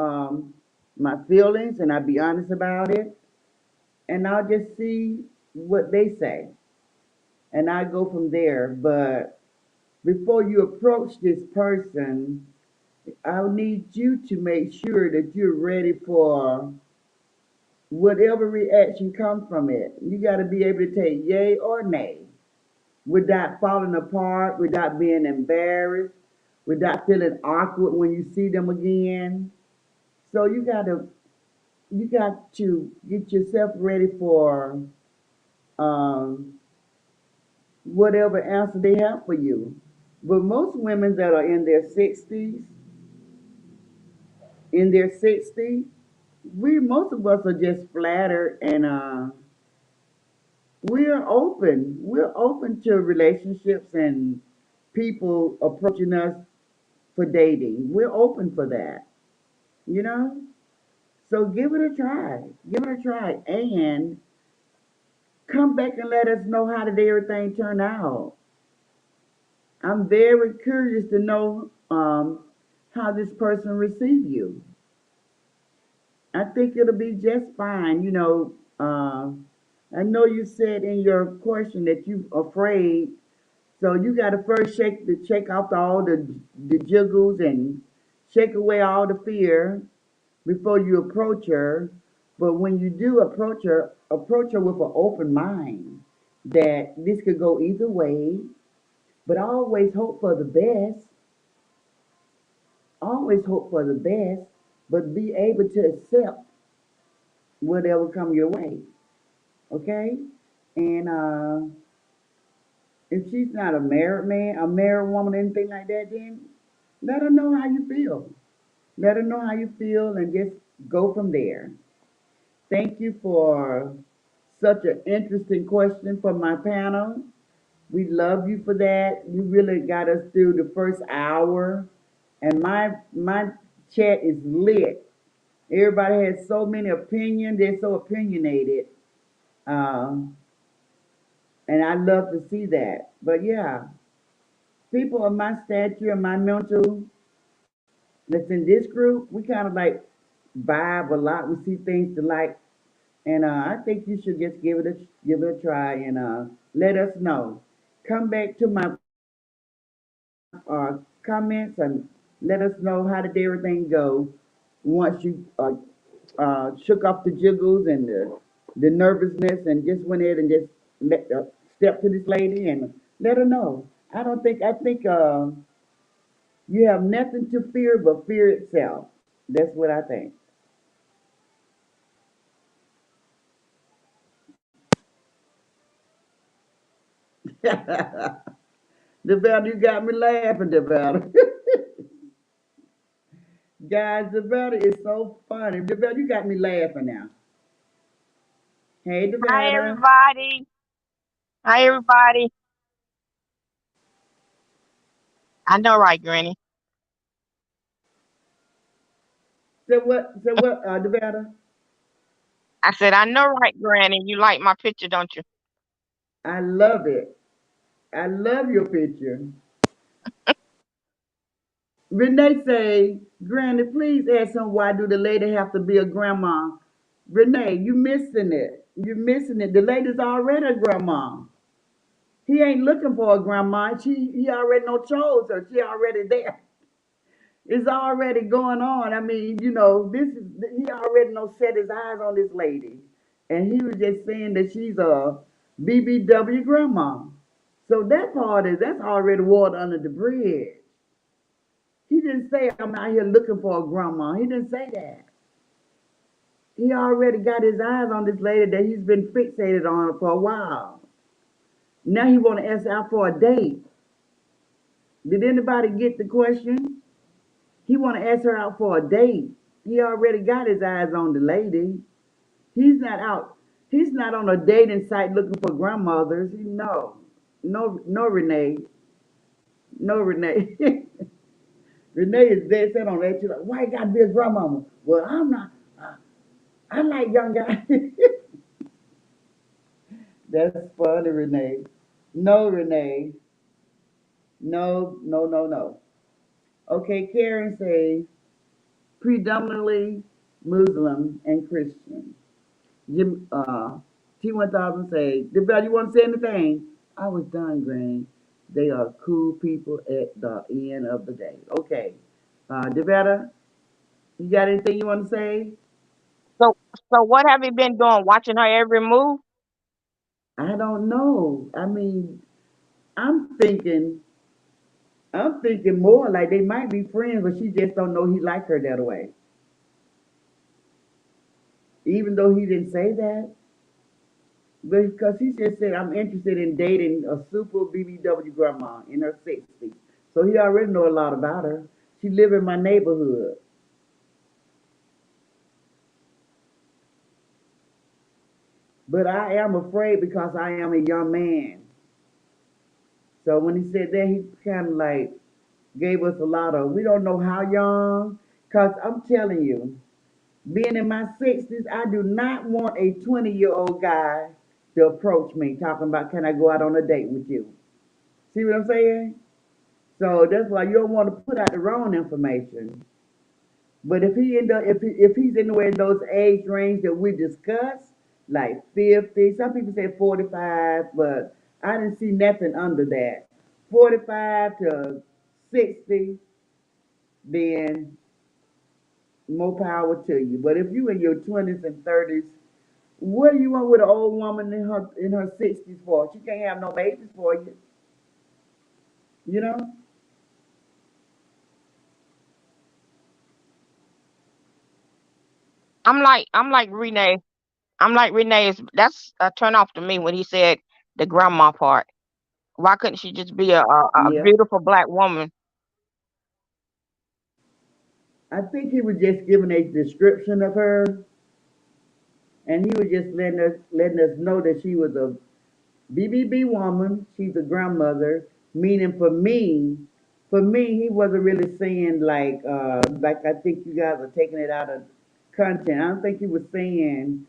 my feelings and I'd be honest about it and I'll just see what they say and I go from there. But before you approach this person, I'll need you to make sure that you're ready for whatever reaction comes from it. You got to be able to take yay or nay without falling apart, without being embarrassed, without feeling awkward when you see them again. So you got to get yourself ready for um, whatever answer they have for you. But most women that are in their 60s, we most of us are just flattered and we're open. We're open to relationships and people approaching us for dating. We're open for that, you know? So give it a try. Give it a try. And come back and let us know how did everything turn out. I'm very curious to know how this person received you. I think it'll be just fine. I know you said in your question that you're afraid. So you got to first shake off all the jiggles and shake away all the fear before you approach her. But when you do approach her with an open mind that this could go either way, but always hope for the best. Always hope for the best, but be able to accept whatever come your way. Okay? And if she's not a married man, a married woman, anything like that, then let her know how you feel. Let her know how you feel and just go from there. Thank you for such an interesting question from my panel. We love you for that. You really got us through the first hour. And my chat is lit. Everybody has so many opinions. They're so opinionated. Um, and I love to see that. But yeah, people of my stature and my mental that's in this group, we kind of like vibe a lot. We see things to like, and I think you should just give it a try and let us know. Come back to my comments and let us know how did everything go once you shook off the jiggles and the nervousness and just went ahead and just step to this lady and let her know. I think you have nothing to fear but fear itself. That's what I think. Devon, you got me laughing, Devon. Guys, Devon is so funny. Devon, you got me laughing now. Hey, Hi Devon. everybody. Hi everybody. I know right, Granny. So what, Devon? I said I know right, Granny. You like my picture, don't you? I love it. I love your picture. Renee say, Granny, please ask him why do the lady have to be a grandma? Renee, you missing it. You're missing it. The lady's already a grandma. He ain't looking for a grandma. He already no chose her. She already there. It's already going on. I mean, this is he already no set his eyes on this lady. And he was just saying that she's a BBW grandma. So that's already water under the bridge. He didn't say I'm out here looking for a grandma. He didn't say that. He already got his eyes on this lady that he's been fixated on for a while. Now he want to ask out for a date. Did anybody get the question? He want to ask her out for a date. He already got his eyes on the lady. He's not out. He's not on a dating site looking for grandmothers. No, Renee. No, Renee. Renee is dead set on that. She's like, why you gotta be a grandmama? Well, I'm not. I like young guys. That's funny, Renee. No, Renee. No, no, no, no. Okay, Karen says predominantly Muslim and Christian. Jim, T1000 say, Devetta, you want to say anything? I was done, Granny. They are cool people at the end of the day. Okay. Devetta, you got anything you want to say? So, so what have you been doing? Watching her every move? I don't know. I mean, I'm thinking, I'm thinking more like they might be friends, but she just don't know he like her that way. Even though he didn't say that, because he just said, I'm interested in dating a super BBW grandma in her 60s. So he already know a lot about her. She live in my neighborhood. But I am afraid because I am a young man. So when he said that, he kind of like gave us a lot of, we don't know how young, because I'm telling you, being in my 60s, I do not want a 20-year-old guy to approach me talking about, can I go out on a date with you? See what I'm saying? So that's why you don't want to put out the wrong information. But if he end up, if he's anywhere in those age range that we discussed, like 50, some people say 45, but I didn't see nothing under that. 45 to 60, then more power to you. But if you in your 20s and 30s, what do you want with an old woman in her 60s for? She can't have no babies for you, you know? I'm like Renee. I'm like Renee. That's a turn off to me when he said the grandma part. Why couldn't she just be a Yeah. beautiful black woman? I think he was just giving a description of her, and he was just letting us know that she was a BBB woman. She's a grandmother. Meaning for me, he wasn't really saying like I think you guys are taking it out of content. I don't think he was saying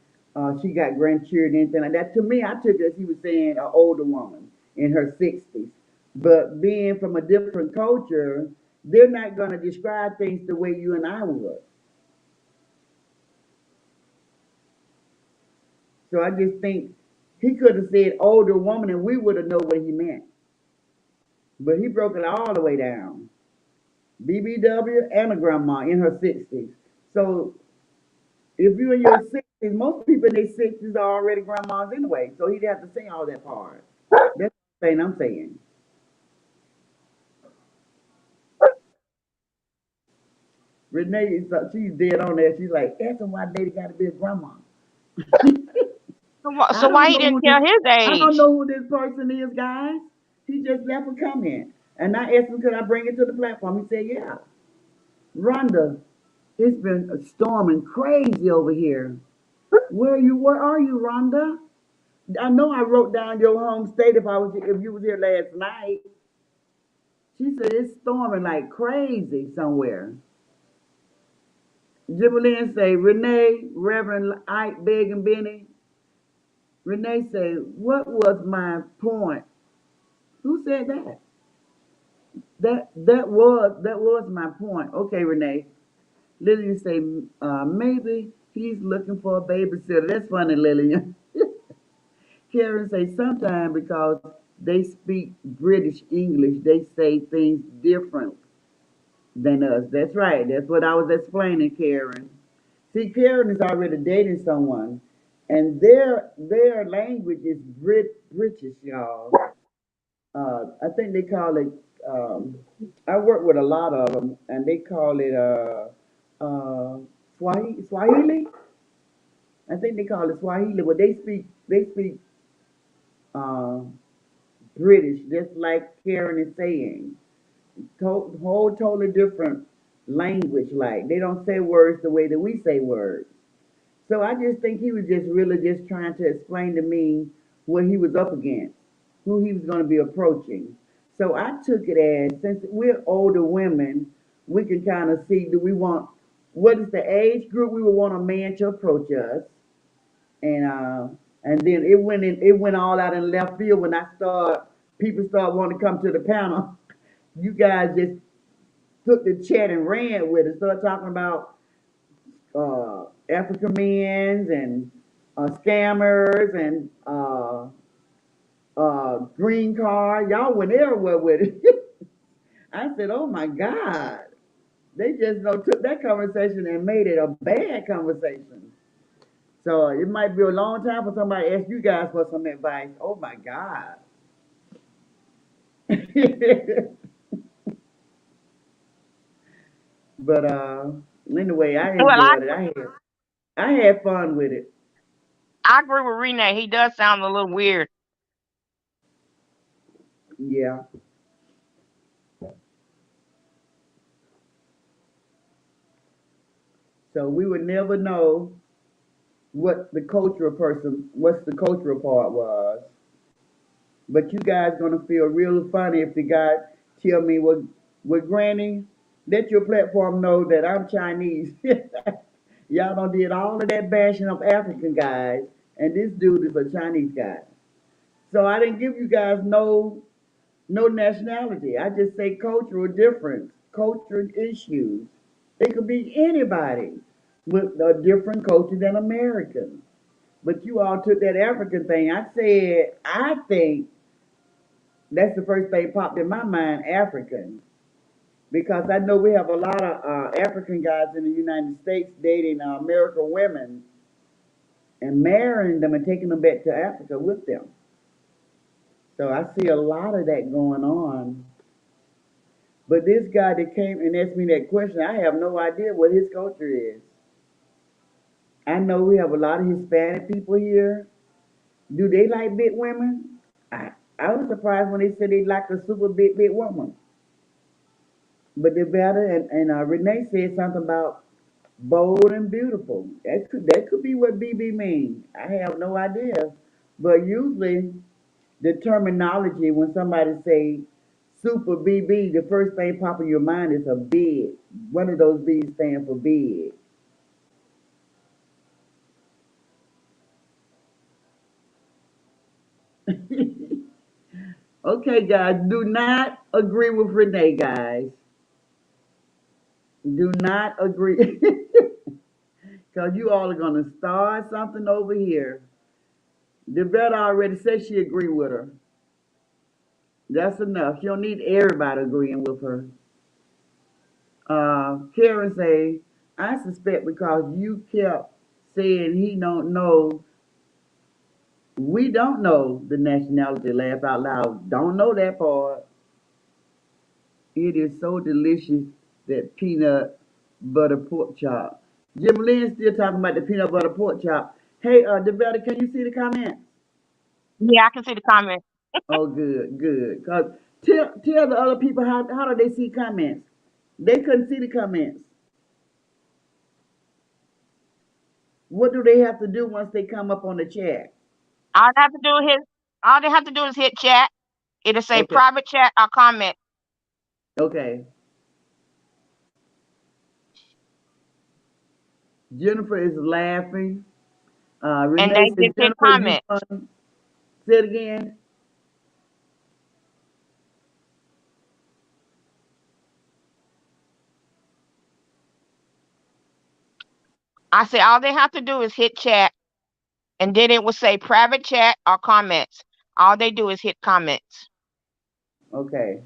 she got grandchildren, anything like that. To me, I took it as he was saying an older woman in her 60s. But being from a different culture, they're not going to describe things the way you and I would. So I just think he could have said older woman and we would have known what he meant. But he broke it all the way down. BBW and a grandma in her 60s. So if you're in your 60s, most people in their 60s are already grandmas anyway. So he'd have to say all that part. That's the thing I'm saying. Renee she's dead on that. She's like, that's why lady got to be a grandma. So I why don't he know didn't who tell this his I don't age? know who this person is, guys. He just left a comment. And I asked him, could I bring it to the platform? He said, yeah. Rhonda, it's been storming crazy over here. Where are you, Rhonda? I know I wrote down your home state if you was here last night. She said it's storming like crazy somewhere. Jibberlin say, Renee, Reverend Ike, Big and Benny. Renee say, what was my point Who said that? That was my point. Okay, Renee. Lillian say, maybe he's looking for a babysitter. That's funny, Lillian. Karen say, sometimes because they speak British English, they say things different than us. That's right. That's what I was explaining, Karen. See, Karen is already dating someone, and their language is British, y'all. I think they call it. I work with a lot of them, and they call it Swahili. I think they call it Swahili, but they speak uh, British, just like Karen is saying. Whole totally different language. Like they don't say words the way that we say words. So I just think he was just really just trying to explain to me what he was up against, who he was going to be approaching. So I took it as since we're older women, we can kind of see do we want what is the age group we would want a man to approach us, and then it went all out in left field when people start wanting to come to the panel. You guys just took the chat and ran with it, started talking about African men's and scammers and green card. Y'all went everywhere with it. I said, "Oh my God!" They just took that conversation and made it a bad conversation. So it might be a long time for somebody to ask you guys for some advice. Oh my God! But anyway, I Well, enjoyed it. I had fun with it. I agree with Renee. He does sound a little weird. Yeah. So we would never know what's the cultural part was. But you guys gonna feel real funny if the guy tell me, well, Granny, let your platform know that I'm Chinese. Y'all done did all of that bashing of African guys, and this dude is a Chinese guy. So I didn't give you guys no nationality. I just say cultural difference, cultural issues. It could be anybody with a different culture than American. But you all took that African thing. I think that's the first thing popped in my mind, African. Because I know we have a lot of African guys in the United States dating American women and marrying them and taking them back to Africa with them. So I see a lot of that going on. But this guy that came and asked me that question, I have no idea what his culture is. I know we have a lot of Hispanic people here. Do they like big women? I was surprised when they said they like a super big woman. But they're better, and Renee said something about bold and beautiful. That could be what BB means. I have no idea. But usually the terminology when somebody say super BB, the first thing pop in your mind is a big. One of those B's stand for big. Okay, guys, do not agree with Renee, guys. Do not agree. Because you all are going to start something over here. The vet already said she agreed with her. That's enough. She don't need everybody agreeing with her. Karen say, I suspect because you kept saying he don't know, we don't know the nationality. Laugh out loud. Don't know that part. It is so delicious, that peanut butter pork chop. Jim Lynn still talking about the peanut butter pork chop. Hey, Devetta, can you see the comments? Yeah, I can see the comment. Oh, good, good. Cause tell the other people how do they see comments? They couldn't see the comments. What do they have to do once they come up on the chat? All they have to do is all they have to do is hit chat. It'll say Okay, private chat or comment, okay. Jennifer is laughing. and Renee they said, just hit Jennifer, you comment. funny. Say it again. I said all they have to do is hit chat, and then it will say private chat or comments. All they do is hit comments. Okay.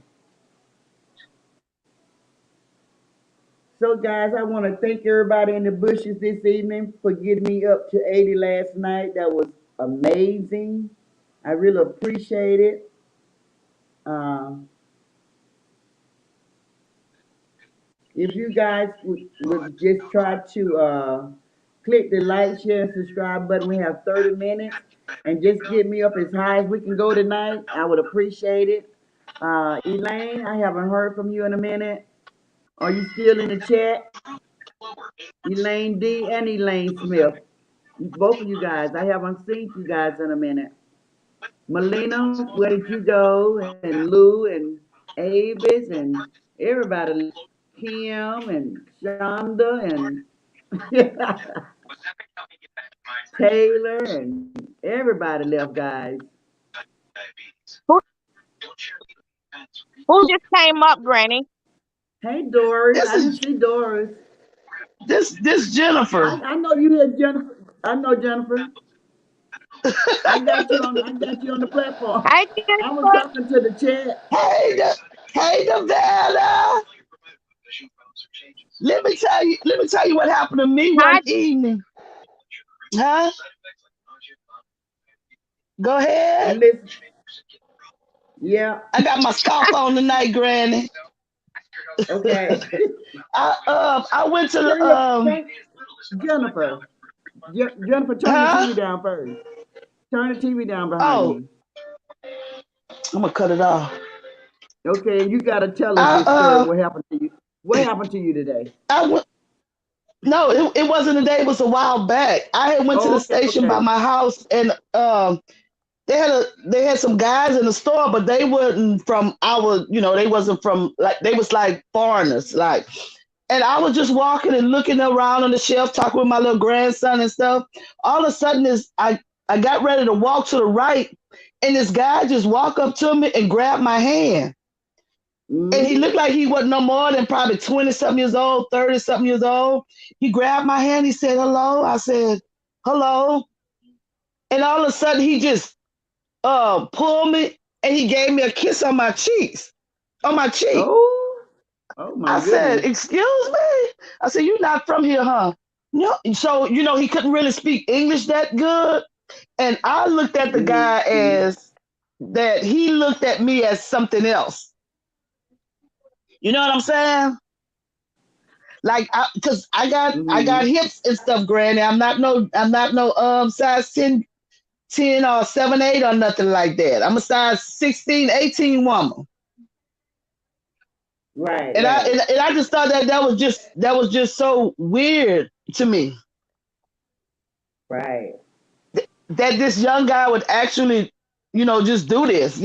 So, guys, I want to thank everybody in the bushes this evening for getting me up to 80 last night. That was amazing. I really appreciate it. Um, if you guys would just try to click the like, share, and subscribe button, we have 30 minutes, and just get me up as high as we can go tonight. I would appreciate it. Elaine, I haven't heard from you in a minute. Are you still in the chat? Elaine D and Elaine Smith. Both of you guys. I haven't seen you guys in a minute. Melina, where did you go? And Lou and Avis and everybody. Kim and Shonda and Taylor and everybody left, guys. Who, who just came up, Granny? Hey, Doris. This I didn't is see Doris. this Jennifer. I know you here, Jennifer. I know Jennifer. I got you on the platform. Hi, I was Jennifer. talking to the chat. Hey, Nevada. Let me tell you what happened to me one Hi. evening. Huh? Go And ahead. listen, yeah, I got my scarf on tonight, Granny. okay. I went to Turn the Jennifer. Jennifer, turn the huh? TV down first. Turn the TV down behind Oh, you. I'm gonna cut it off. Okay, and you gotta tell us I this story. What happened to you? What happened to you today? I went. No, it wasn't a day. It was a while back. I had went to Oh, the okay, station by okay. my house, and they had some guys in the store, but they wasn't from our. They wasn't from like they was like foreigners, like. And I was just walking and looking around on the shelf, talking with my little grandson and stuff. All of a sudden, I got ready to walk to the right, and this guy just walked up to me and grabbed my hand. And he Mm-hmm. looked like he wasn't no more than probably 20-something years old, 30-something years old. He grabbed my hand. He said, hello. I said, hello. And all of a sudden, he just pulled me and he gave me a kiss on my cheeks, on my cheek. Oh my I said, goodness. excuse me? I said, you're not from here, huh? No. So, he couldn't really speak English that good. And I looked at the guy Mm-hmm. as that he looked at me as something else. You know what I'm saying? Like, cause I got Mm-hmm. hips and stuff, Granny. I'm not no size 10 or 7, 8 or nothing like that. I'm a size 16, 18 woman. Right, And right, I just thought that was just so weird to me right. that this young guy would actually, just do this,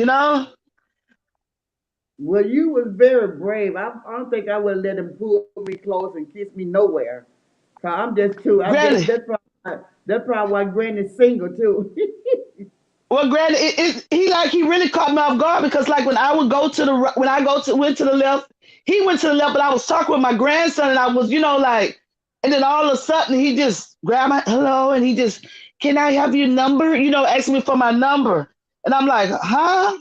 Well, you was very brave. I don't think I would let him pull me close and kiss me nowhere. Cause I'm just too. Granny. That's probably why Granny's single too. Well, Granny, he really caught me off guard because like when I would go to the when I went to the left, he went to the left, but I was talking with my grandson and I was, like, and then all of a sudden he just grabbed my hello and he just, can I have your number? Asked me for my number. And I'm like, huh?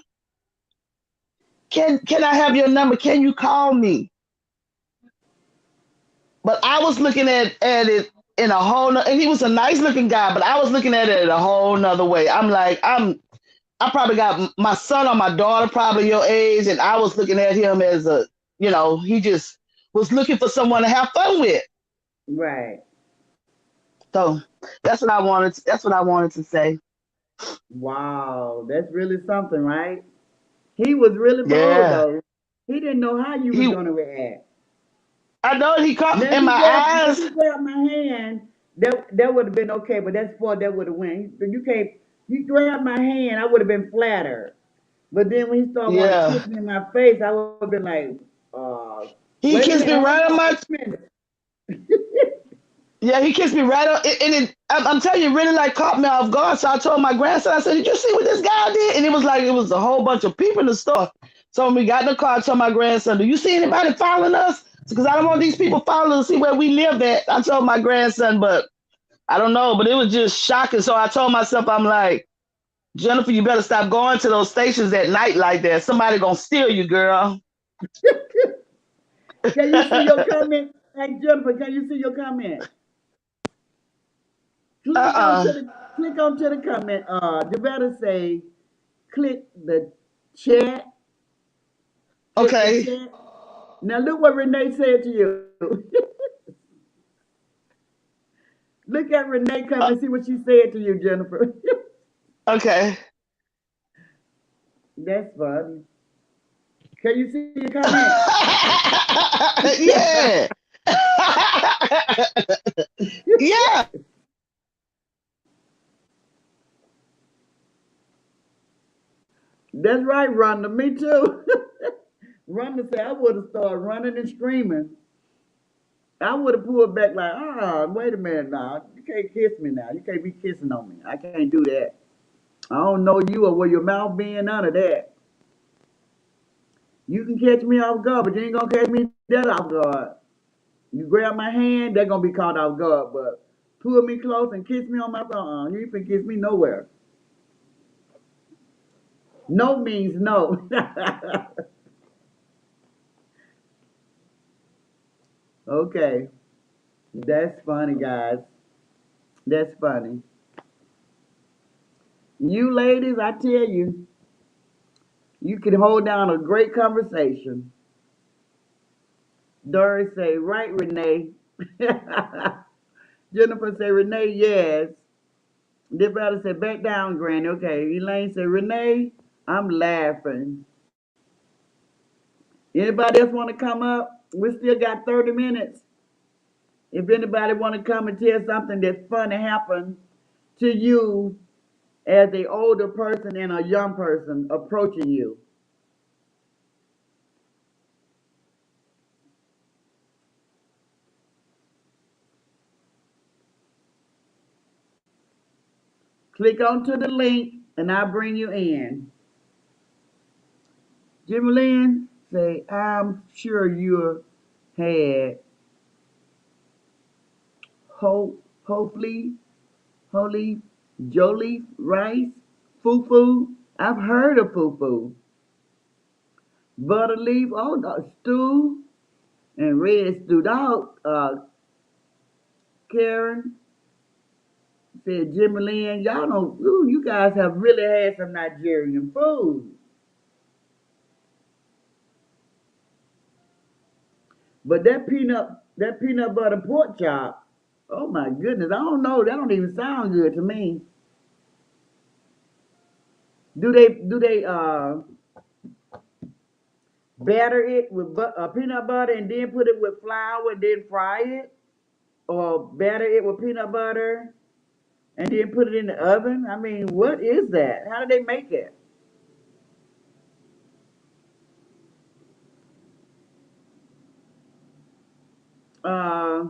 Can I have your number? Can you call me? But I was looking at it in a whole and he was a nice looking guy, but I was looking at it in a whole nother way. I'm like, I probably got my son or my daughter probably your age, and I was looking at him as he just was looking for someone to have fun with. Right. So that's what I wanted to say. Wow, that's really something, right? He was really bold Yeah. though. He didn't know how you was He gonna react. I know he caught Now if in he my grabbed, if eyes. he grabbed my hand, that would have been okay. But that's far that would have went. You can't. You grabbed my hand, I would have been flattered. But then when he started wanting to Yeah. kiss me in my face, I would have been like, He wait a kissed me minute, hold right on on, my wait a minute. Yeah, he kissed me right on, I'm telling you, it really like caught me off guard. So I told my grandson, I said, "Did you see what this guy did?" And it was a whole bunch of people in the store. So when we got in the car, I told my grandson, "Do you see anybody following us?" because I don't want these people following to see where we live at. I told my grandson, but I don't know, but it was just shocking. So I told myself, I'm like, Jennifer, you better stop going to those stations at night like that. Somebody gonna steal you, girl. Can you see your comment? Hey, Jennifer, can you see your comment? Uh-uh. Click onto the comment. You better say, click the chat. Click the Okay. chat. Now look what Renee said to you. Look at Renee come Uh, and see what she said to you, Jennifer. okay. That's funny. Can you see your comment? Yeah. Yeah. That's right, Rhonda. Me too. Rhonda said I would have started running and screaming. I would have pulled back like, wait a minute now. You can't kiss me now. You can't be kissing on me. I can't do that. I don't know you or where your mouth being, none of that. You can catch me off guard, but you ain't gonna catch me that off guard. You grab my hand, they're gonna be caught off guard, but pull me close and kiss me on my phone. You ain't finna kiss me nowhere. No means no. Okay. That's funny, guys. That's funny. You ladies, I tell you, you can hold down a great conversation. Doris say, right, Renee. Jennifer say, Renee, yes. Devalda say, back down, Granny. Okay. Elaine say, Renee, I'm laughing. Anybody else want to come up? We still got 30 minutes. If anybody want to come and tell something that's funny happened to you as a older person and a young person approaching you. Click onto the link and I'll bring you in. Jimmy Lynn say, I'm sure you had hopefully, holy, jolly rice, fufu. I've heard of fufu. Butter leaf, oh, no, stew and red stew. Dog, Karen said, Jimmy Lynn, y'all know, ooh, you guys have really had some Nigerian food. But that peanut butter pork chop, oh my goodness, I don't know, that don't even sound good to me. Do they batter it with peanut butter and then put it with flour and then fry it? Or batter it with peanut butter and then put it in the oven? I mean, what is that? How do they make it? Uh,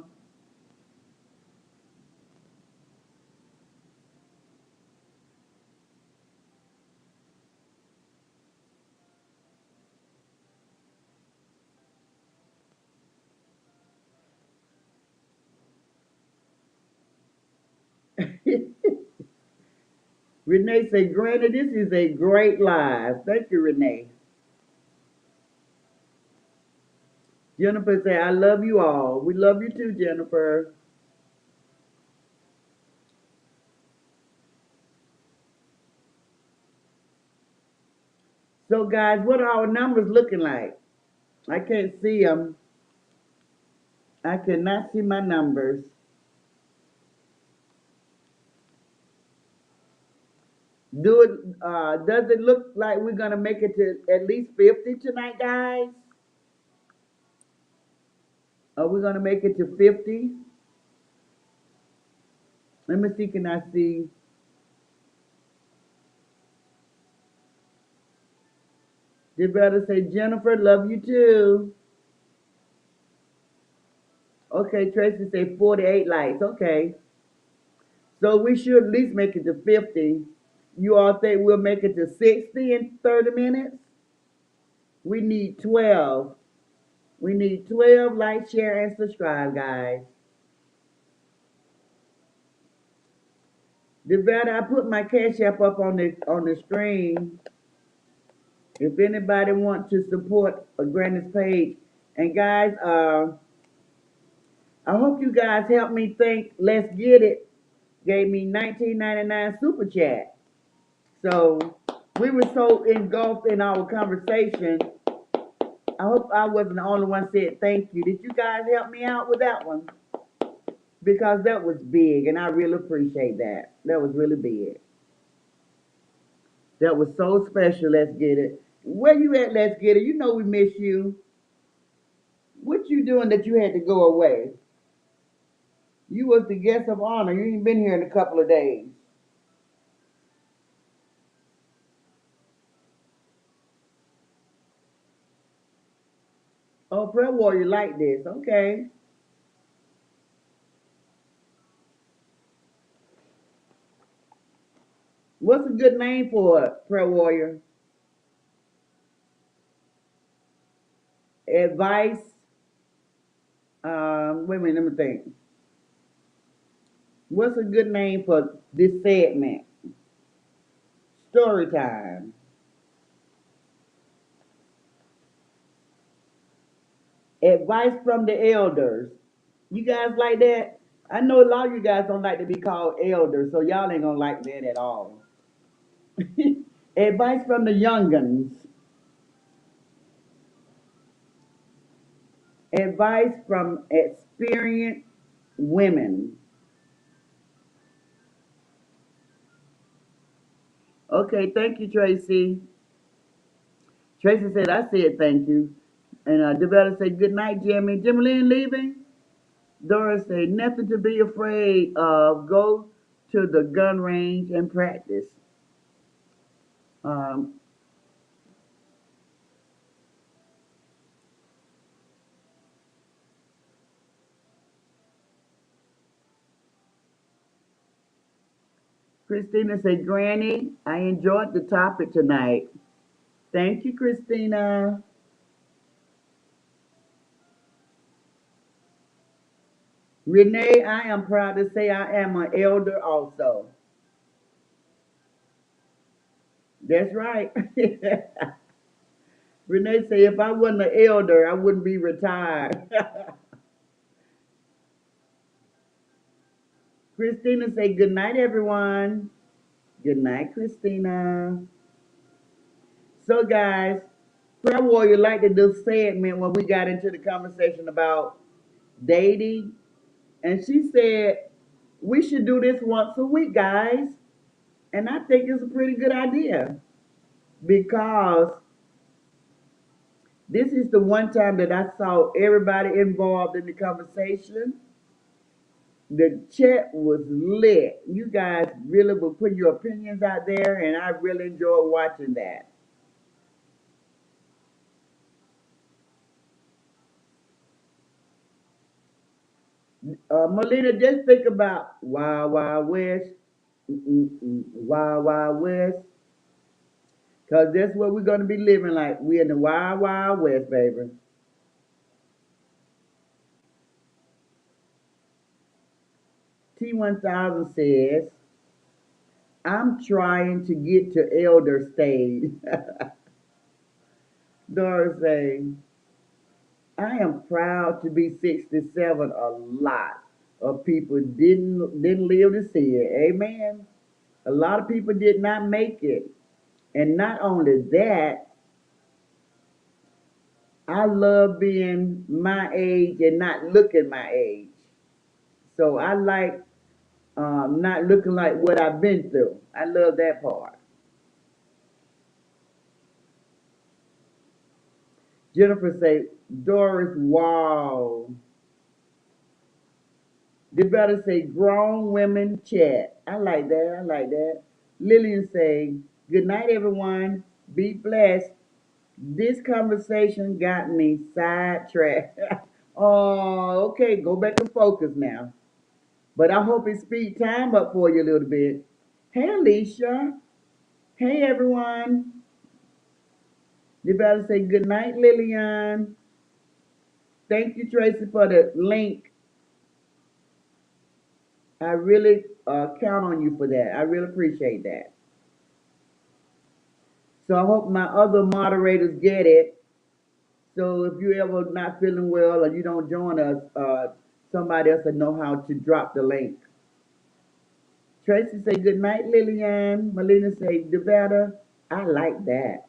Renee said, Granny, this is a great live. Thank you, Renee. Jennifer said, I love you all. We love you too, Jennifer. So, guys, what are our numbers looking like? I can't see them. I cannot see my numbers. Does it look like we're gonna make it to at least 50 tonight, guys? Are we gonna make it to 50? Let me see, can I see? Did better say, Jennifer, love you too. Okay, Tracy said 48 likes. Okay. So we should at least make it to 50. You all think we'll make it to 60 in 30 minutes? We need 12. We need 12 like, share, and subscribe, guys. The better I put my cash app up on the screen. If anybody wants to support a Granny's page, and guys, I hope you guys help me think. Let's Get It gave me 19.99 super chat. So we were so engulfed in our conversation. I hope I wasn't the only one said thank you. Did you guys help me out with that one? Because that was big, and I really appreciate that. That was really big. That was so special. Let's Get It. Where you at? Let's Get It. You know we miss you. What you doing that you had to go away? You was the guest of honor. You ain't been here in a couple of days. Oh, prayer warrior like this. Okay. What's a good name for it, prayer warrior? Advice. Wait a minute, let me think. What's a good name for this segment? Story time. Advice from the elders. You guys like that? I know a lot of you guys don't like to be called elders, so y'all ain't gonna like that at all. Advice from the young'uns. Advice from experienced women. Okay, thank you, Tracy. Tracy said, I said thank you. And Devetta said, good night, Jimmy. Jimmy Lynn leaving? Doris said, nothing to be afraid of. Go to the gun range and practice. Um, Christina said, Granny, I enjoyed the topic tonight. Thank you, Christina. Renee, I am proud to say I am an elder also. That's right. Renee said, if I wasn't an elder, I wouldn't be retired. Christina say, good night, everyone. Good night, Christina. So, guys, Prayer Warrior like to do segment when we got into the conversation about dating. And she said, we should do this once a week, guys. And I think it's a pretty good idea because this is the one time that I saw everybody involved in the conversation. The chat was lit. You guys really were putting your opinions out there, and I really enjoyed watching that. Melina, just think about Wild Wild West, Wild Wild West, because that's what we're going to be living like. We're in the Wild Wild West, baby. T1000 says, I'm trying to get to elder stage. Doris says, I am proud to be 67. A lot of people didn't live to see it. Amen. A lot of people did not make it. And not only that, I love being my age and not looking my age. So I like not looking like what I've been through. I love that part. Jennifer say, Doris, wow. They better say grown women chat. I like that. I like that. Lillian say, good night, everyone. Be blessed. This conversation got me sidetracked. Oh, okay. Go back to focus now. But I hope it speed time up for you a little bit. Hey, Alicia. Hey, everyone. You better say good night, Lillian. Thank you, Tracy, for the link. I really count on you for that. I really appreciate that. So I hope my other moderators get it. So if you ever not feeling well or you don't join us, somebody else will know how to drop the link. Tracy say good night, Lillian. Melina say Devetta. I like that.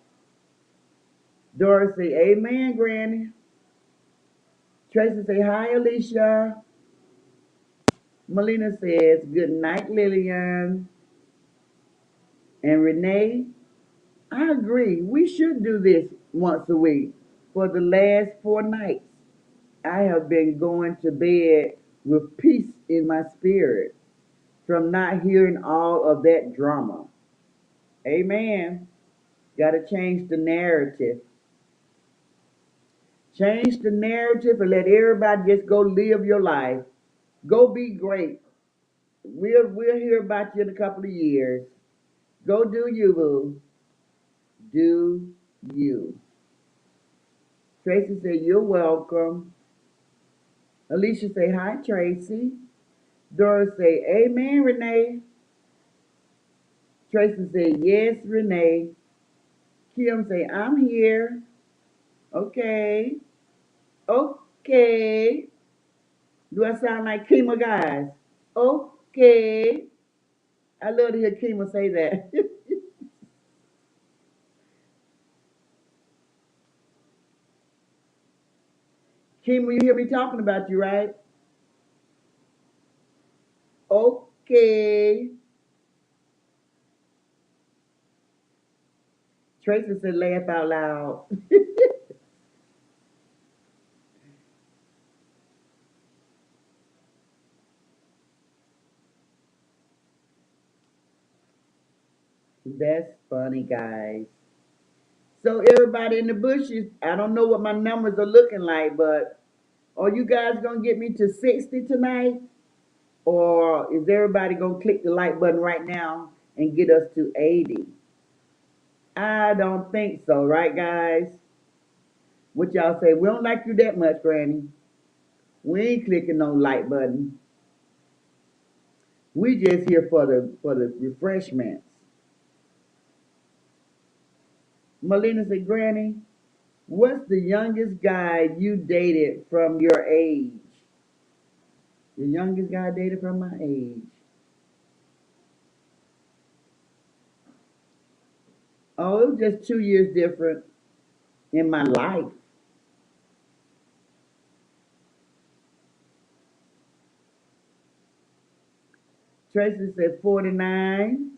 Doris say amen, Granny. Tracy say hi, Alicia. Melina says good night, Lillian. And Renee, I agree. We should do this once a week. For the last 4 nights, I have been going to bed with peace in my spirit from not hearing all of that drama. Amen. Got to change the narrative. Change the narrative and let everybody just go live your life. Go be great. We'll hear about you in a couple of years. Go do you, boo. Do you. Tracy said, you're welcome. Alicia say, hi, Tracy. Doris say, amen, Renee. Tracy say, yes, Renee. Kim say, I'm here. Okay. Okay. Do I sound like Kima, guys? Okay. I love to hear Kima say that. Kima, you hear me talking about you, right? Okay. Tracy said, laugh out loud. That's funny, guys. So everybody in the bushes, I don't know what my numbers are looking like, but are you guys gonna get me to 60 tonight? Or is everybody gonna click the like button right now and get us to 80? I don't think so, right guys? What y'all say? We don't like you that much, Granny. We ain't clicking no like button. We just here for the refreshments. Melina said, Granny, what's the youngest guy you dated from your age? The youngest guy I dated from my age. Oh, it was just 2 years different in my life. Tracy said 49.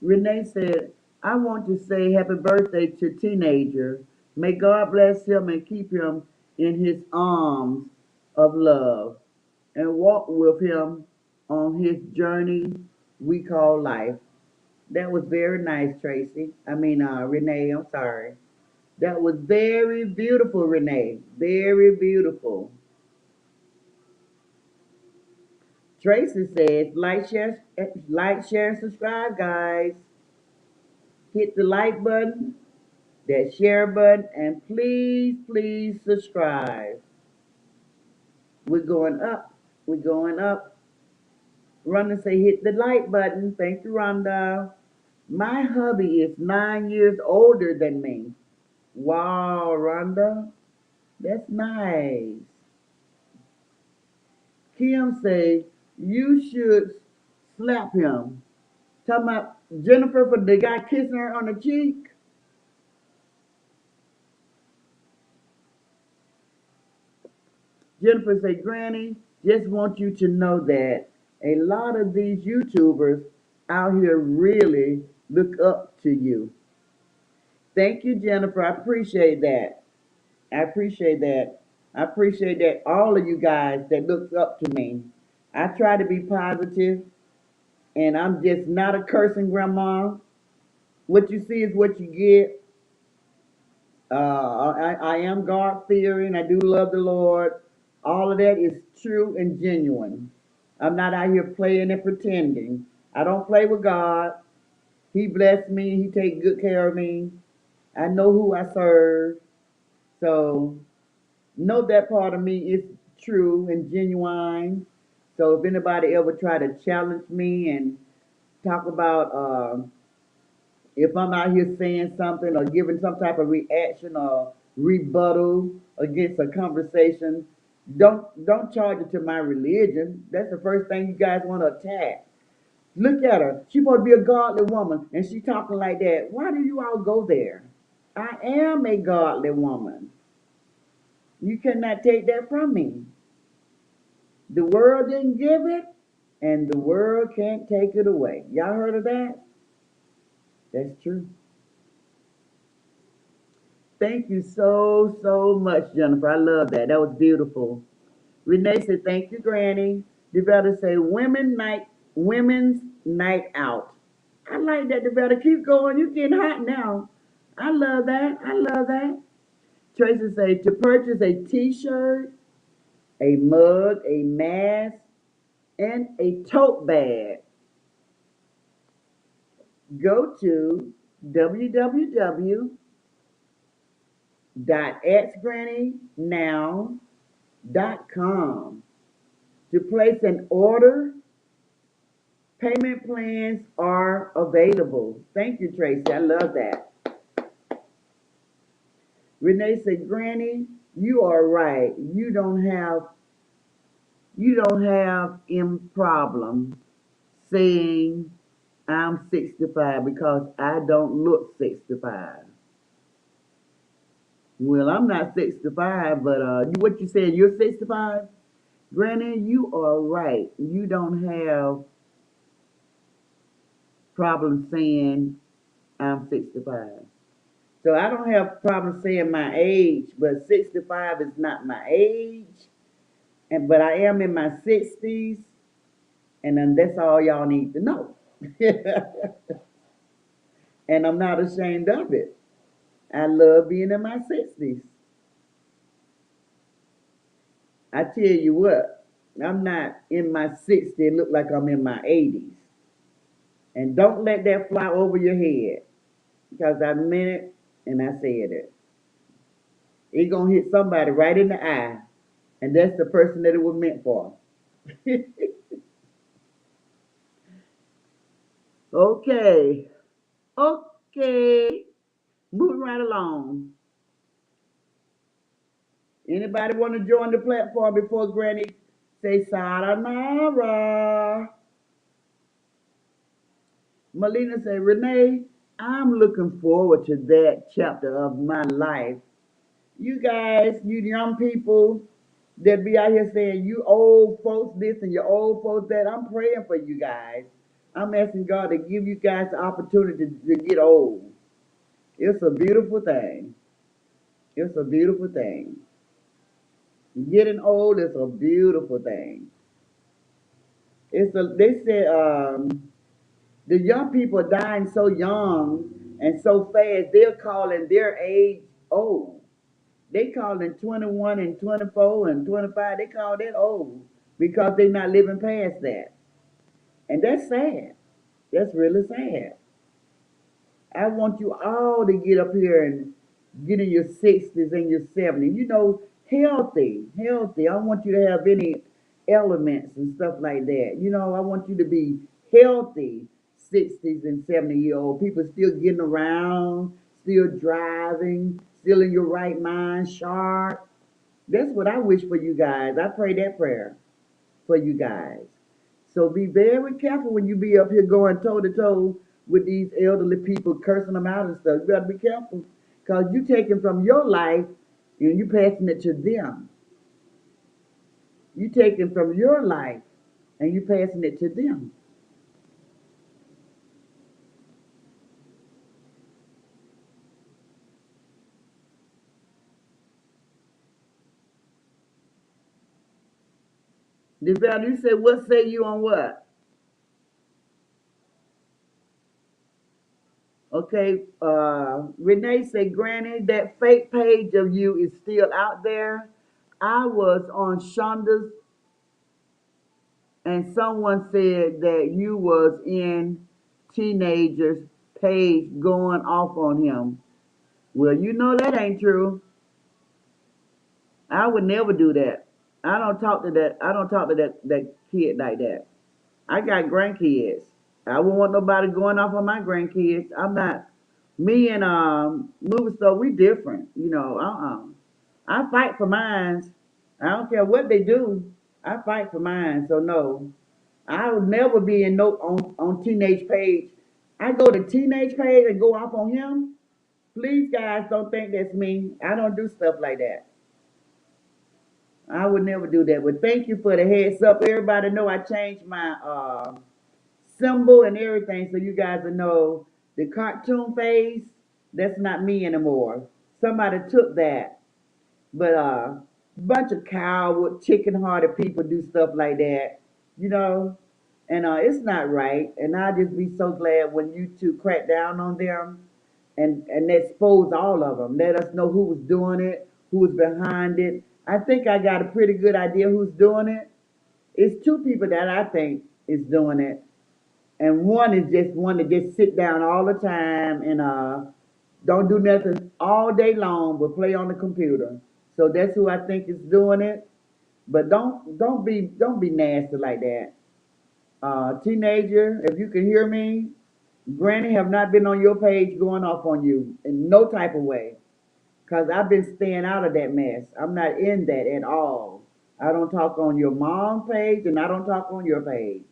Renee said, I want to say happy birthday to teenager. May God bless him and keep him in his arms of love and walk with him on his journey we call life. That was very nice, Tracy. Renee, I'm sorry. That was very beautiful, Renee. Very beautiful. Tracy says, like, share, and subscribe, guys. Hit the like button, that share button, and please, please subscribe. We're going up. We're going up. Rhonda say, hit the like button. Thank you, Rhonda. My hubby is 9 years older than me. Wow, Rhonda. That's nice. Kim say, you should slap him. Talking about Jennifer for the guy kissing her on the cheek. Jennifer say, Granny, just want you to know that a lot of these YouTubers out here really look up to you. Thank you, Jennifer. I appreciate that. I appreciate that. I appreciate that all of you guys that looks up to me. I try to be positive, and I'm just not a cursing grandma. What you see is what you get. I am God fearing. I do love the Lord. All of that is true and genuine. I'm not out here playing and pretending. I don't play with God. He blessed me. He take good care of me. I know who I serve. So Know that part of me is true and genuine. So if anybody ever try to challenge me and talk about if I'm out here saying something or giving some type of reaction or rebuttal against a conversation, don't charge it to my religion. That's the first thing you guys want to attack. Look at her. She's supposed to be a godly woman and she talking like that. Why do you all go there? I am a godly woman. You cannot take that from me. The world didn't give it, and the world can't take it away. Y'all heard of that? That's true. Thank you so, so much, Jennifer. I love that. That was beautiful. Renee said, thank you, Granny. Devetta say, women's night out. I like that, Devetta. Keep going. You're getting hot now. I love that. I love that. Tracy say, to purchase a t-shirt, a mug, a mask, and a tote bag, go to www.askgrannynow.com to place an order. Payment plans are available. Thank you, Tracy. I love that. Renee said, Granny, you are right. You don't have any problem saying I'm 65 because I don't look 65. Well, I'm not 65, but what you said, you're 65? Granny, you are right. You don't have problem saying I'm 65. So I don't have problem saying my age, but 65 is not my age. But I am in my 60s, and then that's all y'all need to know. And I'm not ashamed of it. I love being in my 60s. I tell you what, I'm not in my 60s, look like I'm in my 80s. And don't let that fly over your head, because I meant it and I said it. It's going to hit somebody right in the eye, and that's the person that it was meant for. Okay, okay, moving right along. Anybody want to join the platform before Granny say sayonara? Melina say, Renee, I'm looking forward to that chapter of my life. You guys, you young people that be out here saying you old folks this and you old folks that, I'm praying for you guys. I'm asking God to give you guys the opportunity to get old. It's a beautiful thing. It's a beautiful thing. Getting old is a beautiful thing. They said the young people are dying so young and so fast, they're calling their age old. They calling 21 and 24 and 25, they call that old because they're not living past that. And that's sad. That's really sad. I want you all to get up here and get in your 60s and your 70s. Healthy, healthy. I don't want you to have any elements and stuff like that. I want you to be healthy 60s and 70-year-old. People still getting around, still driving, still in your right mind, sharp. That's what I wish for you guys. I pray that prayer for you guys. So be very careful when you be up here going toe to toe with these elderly people, cursing them out and stuff. You gotta be careful, because you taking from your life and you passing it to them. You taking from your life and you passing it to them. The value say, what say you on what? Okay, Renee said, Granny, that fake page of you is still out there. I was on Shonda's and someone said that you was in teenagers page going off on him. Well, that ain't true. I would never do that. I don't talk to that. I don't talk to that kid like that. I got grandkids. I wouldn't want nobody going off on my grandkids. I'm not. Me and movie star, we different. You know. I fight for mines. I don't care what they do. I fight for mine. So no, I would never be in no on teenage page. I go to teenage page and go off on him. Please, guys, don't think that's me. I don't do stuff like that. I would never do that. But thank you for the heads up. Everybody know I changed my symbol and everything, so you guys will know the cartoon face. That's not me anymore. Somebody took that. But bunch of coward, chicken-hearted people do stuff like that, you know. And it's not right. And I just be so glad when you two crack down on them and expose all of them. Let us know who was doing it, who was behind it. I think I got a pretty good idea who's doing it. It's two people that I think is doing it, and one is just one that just sit down all the time and don't do nothing all day long but play on the computer. So that's who I think is doing it. But don't be nasty like that. Teenager, if you can hear me, Granny have not been on your page going off on you in no type of way. Cause I've been staying out of that mess. I'm not in that at all. I don't talk on your mom's page and I don't talk on your page.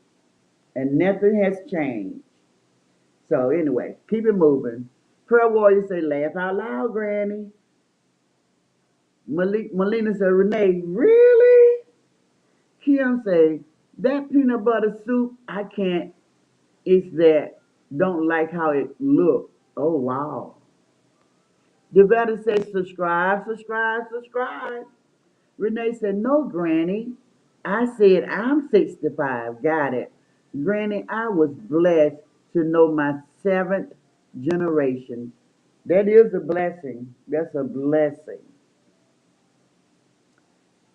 And nothing has changed. So anyway, keep it moving. Prayer warrior say, laugh out loud, Granny. Melina said, Renee, really? Kim say, that peanut butter soup, I can't. It's that. Don't like how it look. Oh, wow. Devetta says, subscribe, subscribe, subscribe. Renee said, no, Granny. I said, I'm 65. Got it. Granny, I was blessed to know my seventh generation. That is a blessing. That's a blessing.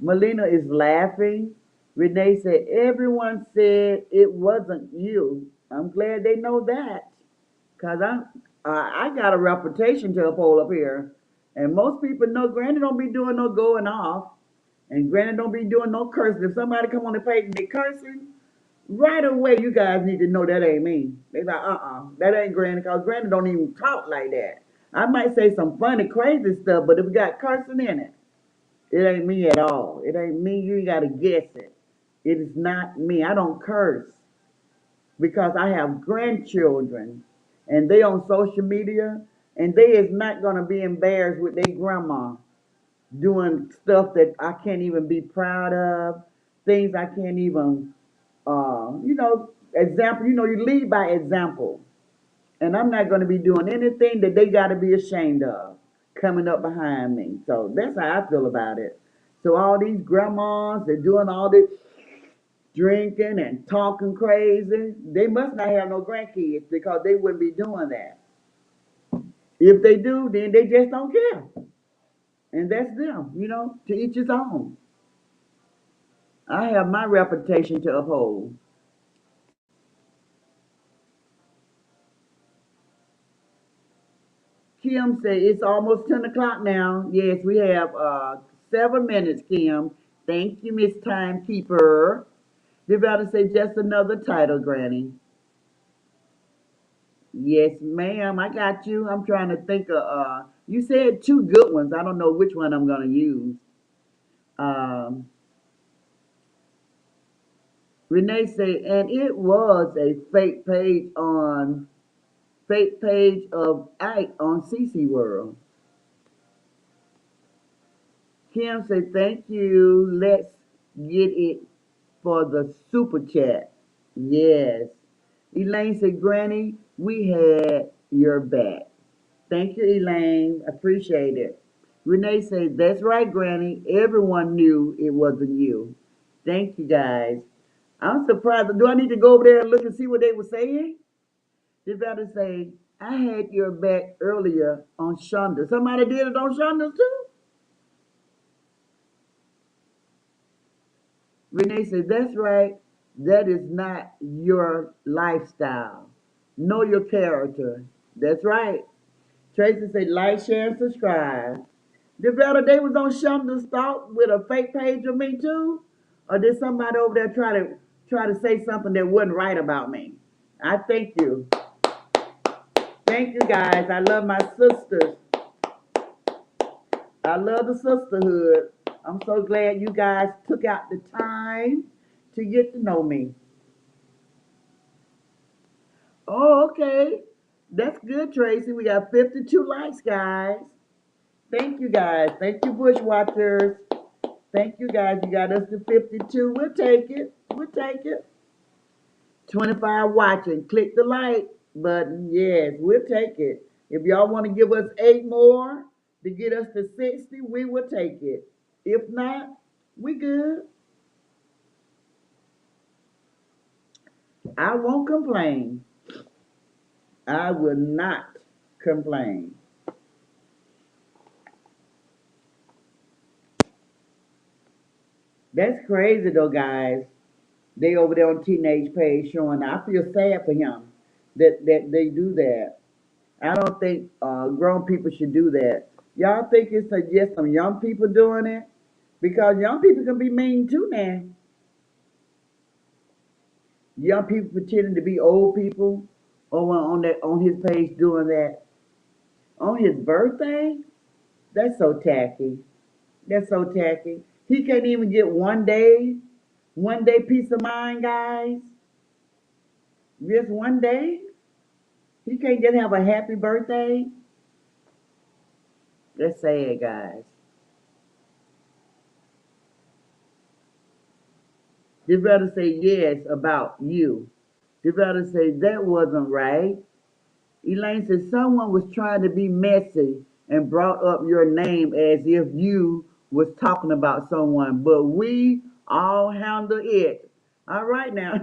Melina is laughing. Renee said, everyone said it wasn't you. I'm glad they know that. Because I got a reputation to uphold up here. And most people know Granny don't be doing no going off. And Granny don't be doing no cursing. If somebody come on the page and they cursing, right away you guys need to know that ain't me. They like, that ain't Granny, because Granny don't even talk like that. I might say some funny, crazy stuff, but if it got cursing in it, it ain't me at all. It ain't me. You gotta guess it. It is not me. I don't curse because I have grandchildren and they on social media and they is not gonna be embarrassed with their grandma doing stuff that I can't even be proud of, things I can't even, example. You lead by example. And I'm not going to be doing anything that they got to be ashamed of coming up behind me. So that's how I feel about it. So all these grandmas, they're doing all this drinking and talking crazy. They must not have no grandkids because they wouldn't be doing that. If they do, then they just don't care. And that's them, to each his own. I have my reputation to uphold. Kim said it's almost 10 o'clock now. Yes, we have 7 minutes, Kim. Thank you, Miss Timekeeper. You better say just another title, Granny. Yes, ma'am, I got you. I'm trying to think of you said two good ones. I don't know which one I'm gonna use. Um Renee said, and it was a fake page of Ike on CC World. Kim said, thank you. Let's get it for the super chat. Yes. Elaine said, Granny, we had your back. Thank you, Elaine. Appreciate it. Renee said, that's right, Granny. Everyone knew it wasn't you. Thank you, guys. I'm surprised. Do I need to go over there and look and see what they were saying? They better say, I had your back earlier on Shonda. Somebody did it on Shonda too? Renee said, that's right. That is not your lifestyle. Know your character. That's right. Tracy said, like, share, and subscribe. Devetta, they was on Shonda's Thought with a fake page of me too? Or did somebody over there try to say something that wasn't right about me? I thank you. Thank you guys. I love my sisters. I love the sisterhood. I'm so glad you guys took out the time to get to know me. Oh, okay. That's good, Tracy. We got 52 likes, guys. Thank you, guys. Thank you, Bushwatchers. Thank you, guys. You got us to 52. We'll take it. We'll take it. 25 watching. Click the like button. Yes, we'll take it. If y'all want to give us 8 more to get us to 60, we will take it. If not, we good. I won't complain. I will not complain. That's crazy though, guys. They over there on teenage page showing. I feel sad for him that they do that. I don't think grown people should do that. Y'all think it's just some young people doing it? Because young people can be mean too now. Young people pretending to be old people over on his page doing that. On his birthday? That's so tacky. That's so tacky. He can't even get one day peace of mind, guys. Just one day. He can't just have a happy birthday. That's sad, guys. You better say yes about you. You better say that wasn't right. Elaine said someone was trying to be messy and brought up your name as if you was talking about someone, but we all handle it. All right now.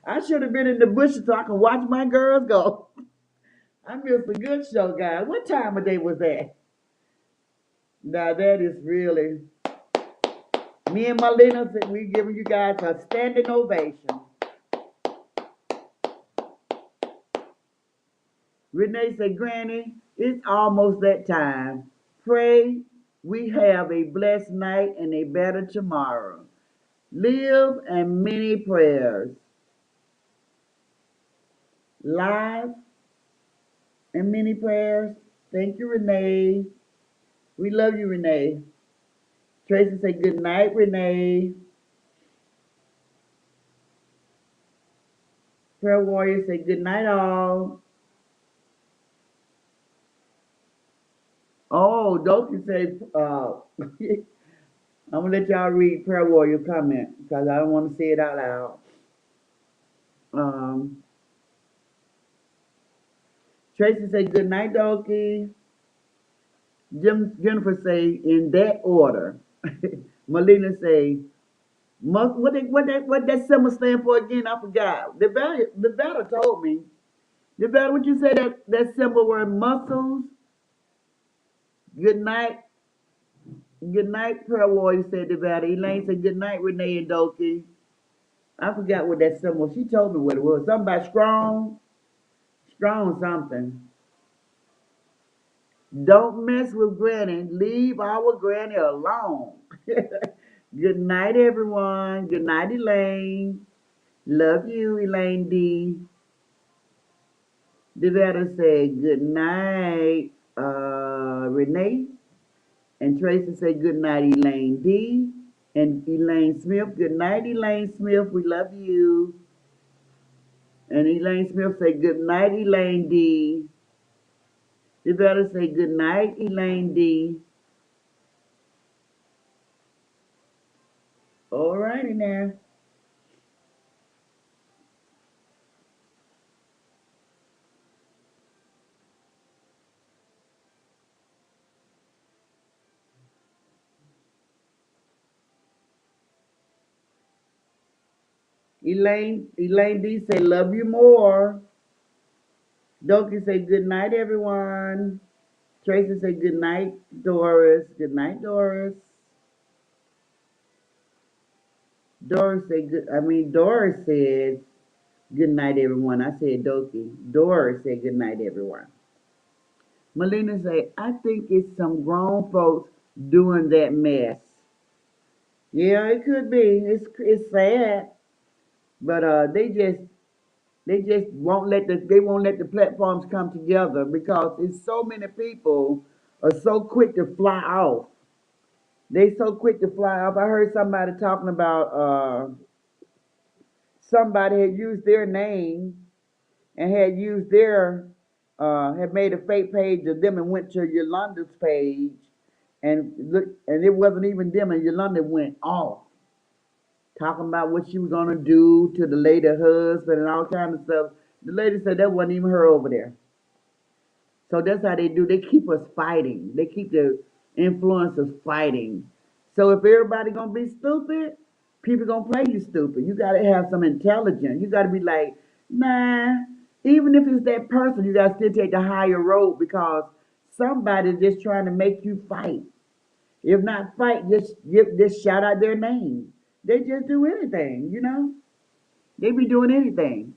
I should have been in the bushes so I can watch my girls go. I missed a good show, guys. What time of day was that? Now that is really me and Marlena said we giving you guys a standing ovation. Renee said, Granny, it's almost that time. Pray we have a blessed night and a better tomorrow. Live and many prayers. Live and many prayers. Thank you, Renee. We love you, Renee. Tracy said, good night, Renee. Prayer Warrior said, good night, all. Oh, Doki said, I'm going to let y'all read Prayer Warrior comment because I don't want to say it out loud. Um, Tracy say good night, Doki. Jennifer say in that order. Melina say what that symbol stand for again? I forgot. The battle told me. The battle what you say that symbol were muscles. Good night. Good night, prayer warrior said the battle. Elaine said good night, Renee and Doki. I forgot what that symbol. She told me what it was. Something about strong. Strong something. Don't mess with Granny. Leave our Granny alone. Good night, everyone. Good night, Elaine. Love you, Elaine D. Devetta said good night, Renee. And Tracy said good night, Elaine D. And Elaine Smith, good night, Elaine Smith. We love you. And Elaine Smith said good night, Elaine D. Devetta say good night, Elaine D. All righty now. Elaine D say love you more. Doki say good night, everyone. Tracy say good night, Doris. Good night, Doris. Doris said good night, everyone. I said Doki. Doris said good night, everyone. Melina say, I think it's some grown folks doing that mess. Yeah, it could be. It's sad, but they just won't let the platforms come together because it's so many people are so quick to fly off. They so quick to fly off. I heard somebody talking about somebody had used their name and had made a fake page of them and went to Yolanda's page and look, and it wasn't even them, and Yolanda went off talking about what she was gonna do to the lady husband and all kind of stuff. The lady said that wasn't even her over there. So that's how they do. They keep us fighting. They keep the influencers fighting. So if everybody gonna be stupid, people gonna play you stupid. You gotta have some intelligence. You gotta be like, nah. Even if it's that person, you gotta still take the higher road because somebody's just trying to make you fight. If not fight, just shout out their name. They just do anything. They be doing anything.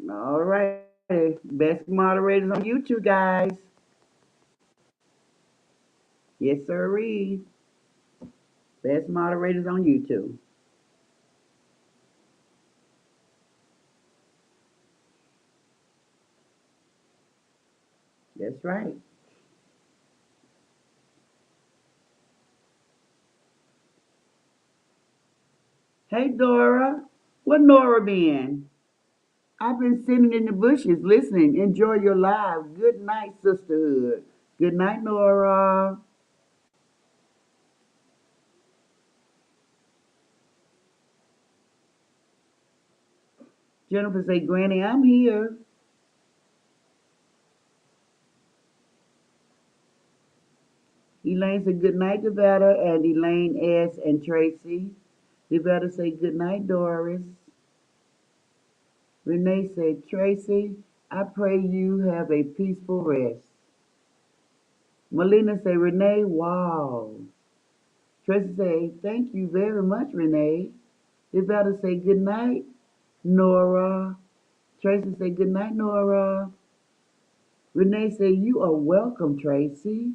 All right. Best moderators on YouTube, guys. Yes, sirree. Best moderators on YouTube. That's right. Hey, Dora. What Nora been? I've been sitting in the bushes listening. Enjoy your live. Good night, sisterhood. Good night, Nora. Jennifer say, Granny, I'm here. Elaine said, good night, Devetta, and Elaine S. and Tracy. Devetta say, good night, Doris. Renee said, Tracy, I pray you have a peaceful rest. Melina say, Renee, wow. Tracy say, thank you very much, Renee. Devetta say, good night, Nora. Tracy say, good night, Nora. Renee say, you are welcome, Tracy.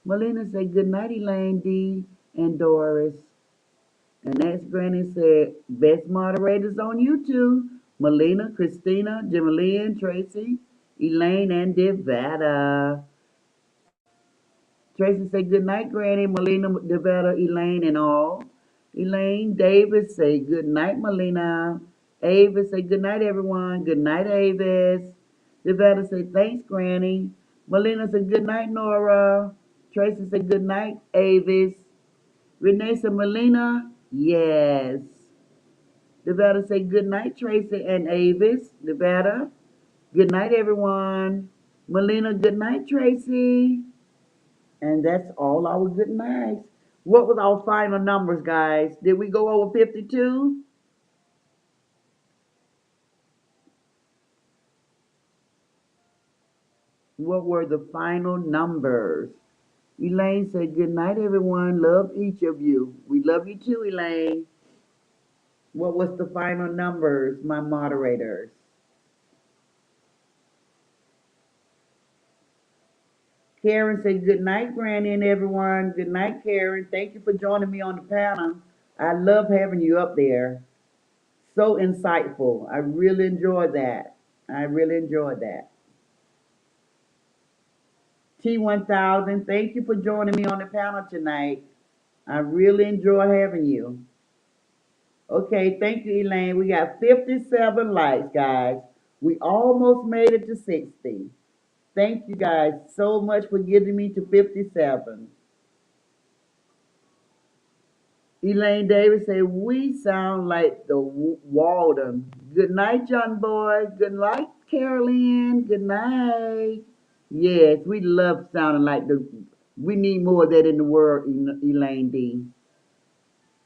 Melina say, good night, Elaine D. and Doris. And that's Granny said, best moderators on YouTube. Melina, Christina, Jamaline, Tracy, Elaine, and Devada. Tracy say good night, Granny, Melina, Devetta, Elaine, and all. Elaine, Davis say good night, Melina. Avis say good night, everyone. Good night, Avis. Devetta say thanks, Granny. Melina say good night, Nora. Tracy say good night, Avis. Renee say Melina, yes. Devetta say good night, Tracy and Avis. Devetta, good night, everyone. Melina, good night, Tracy. And that's all our good nights. What was our final numbers, guys? Did we go over 52? What were the final numbers? Elaine said, good night, everyone. Love each of you. We love you too, Elaine. What was the final numbers, my moderators? Karen said, good night, Granny and everyone. Good night, Karen. Thank you for joining me on the panel. I love having you up there. So insightful. I really enjoyed that. I really enjoyed that. T1000, thank you for joining me on the panel tonight. I really enjoy having you. Okay, thank you, Elaine. We got 57 likes, guys. We almost made it to 60. Thank you guys so much for getting me to 57. Elaine Davis say we sound like the Walden. Good night, John Boy. Good night, Carolyn. Good night. Yes, we love sounding like the. We need more of that in the world, Elaine D.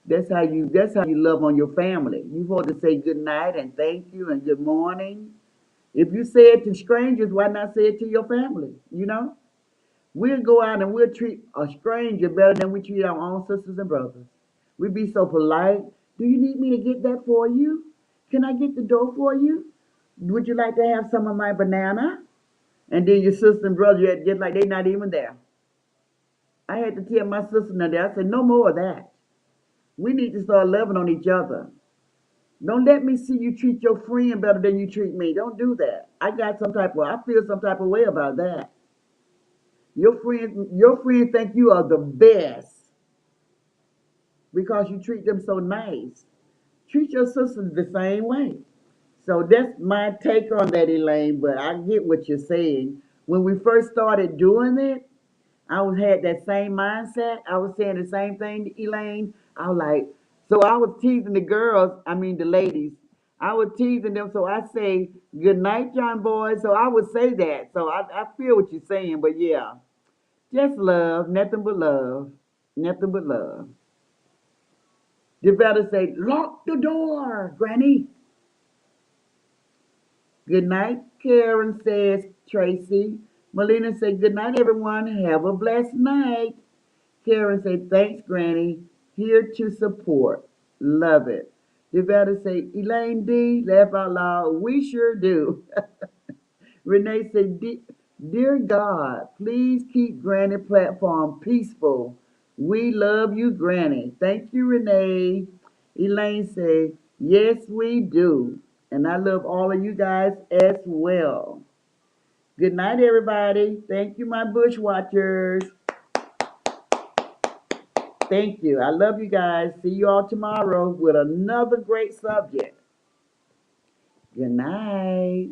That's how you. That's how you love on your family. You want to say good night and thank you and good morning. If you say it to strangers, why not say it to your family? You know, we'll go out and we'll treat a stranger better than we treat our own sisters and brothers. We be so polite. Do you need me to get that for you? Can I get the dough for you? Would you like to have some of my banana? And then your sister and brother, you just like they not even there. I had to tell my sister now that I said, no more of that. We need to start loving on each other. Don't let me see you treat your friend better than you treat me. Don't do that. I feel some type of way about that. Your friends think you are the best because you treat them so nice. Treat your sisters the same way. So that's my take on that, Elaine, but I get what you're saying. When we first started doing it, had that same mindset. I was saying the same thing to Elaine. I was like, so I was teasing the girls, I mean the ladies. I was teasing them, so I say, good night, John Boy. So I would say that. So I feel what you're saying, but yeah, just love, nothing but love, nothing but love. You better say, lock the door, Granny. Good night, Karen says Tracy. Melina said, good night, everyone. Have a blessed night. Karen said, thanks, Granny. Here to support. Love it. Devetta say, Elaine D, laugh out loud. We sure do. Renee said, dear God, please keep Granny platform peaceful. We love you, Granny. Thank you, Renee. Elaine said, yes, we do. And I love all of you guys as well. Good night, everybody. Thank you, my bush watchers. Thank you. I love you guys. See you all tomorrow with another great subject. Good night.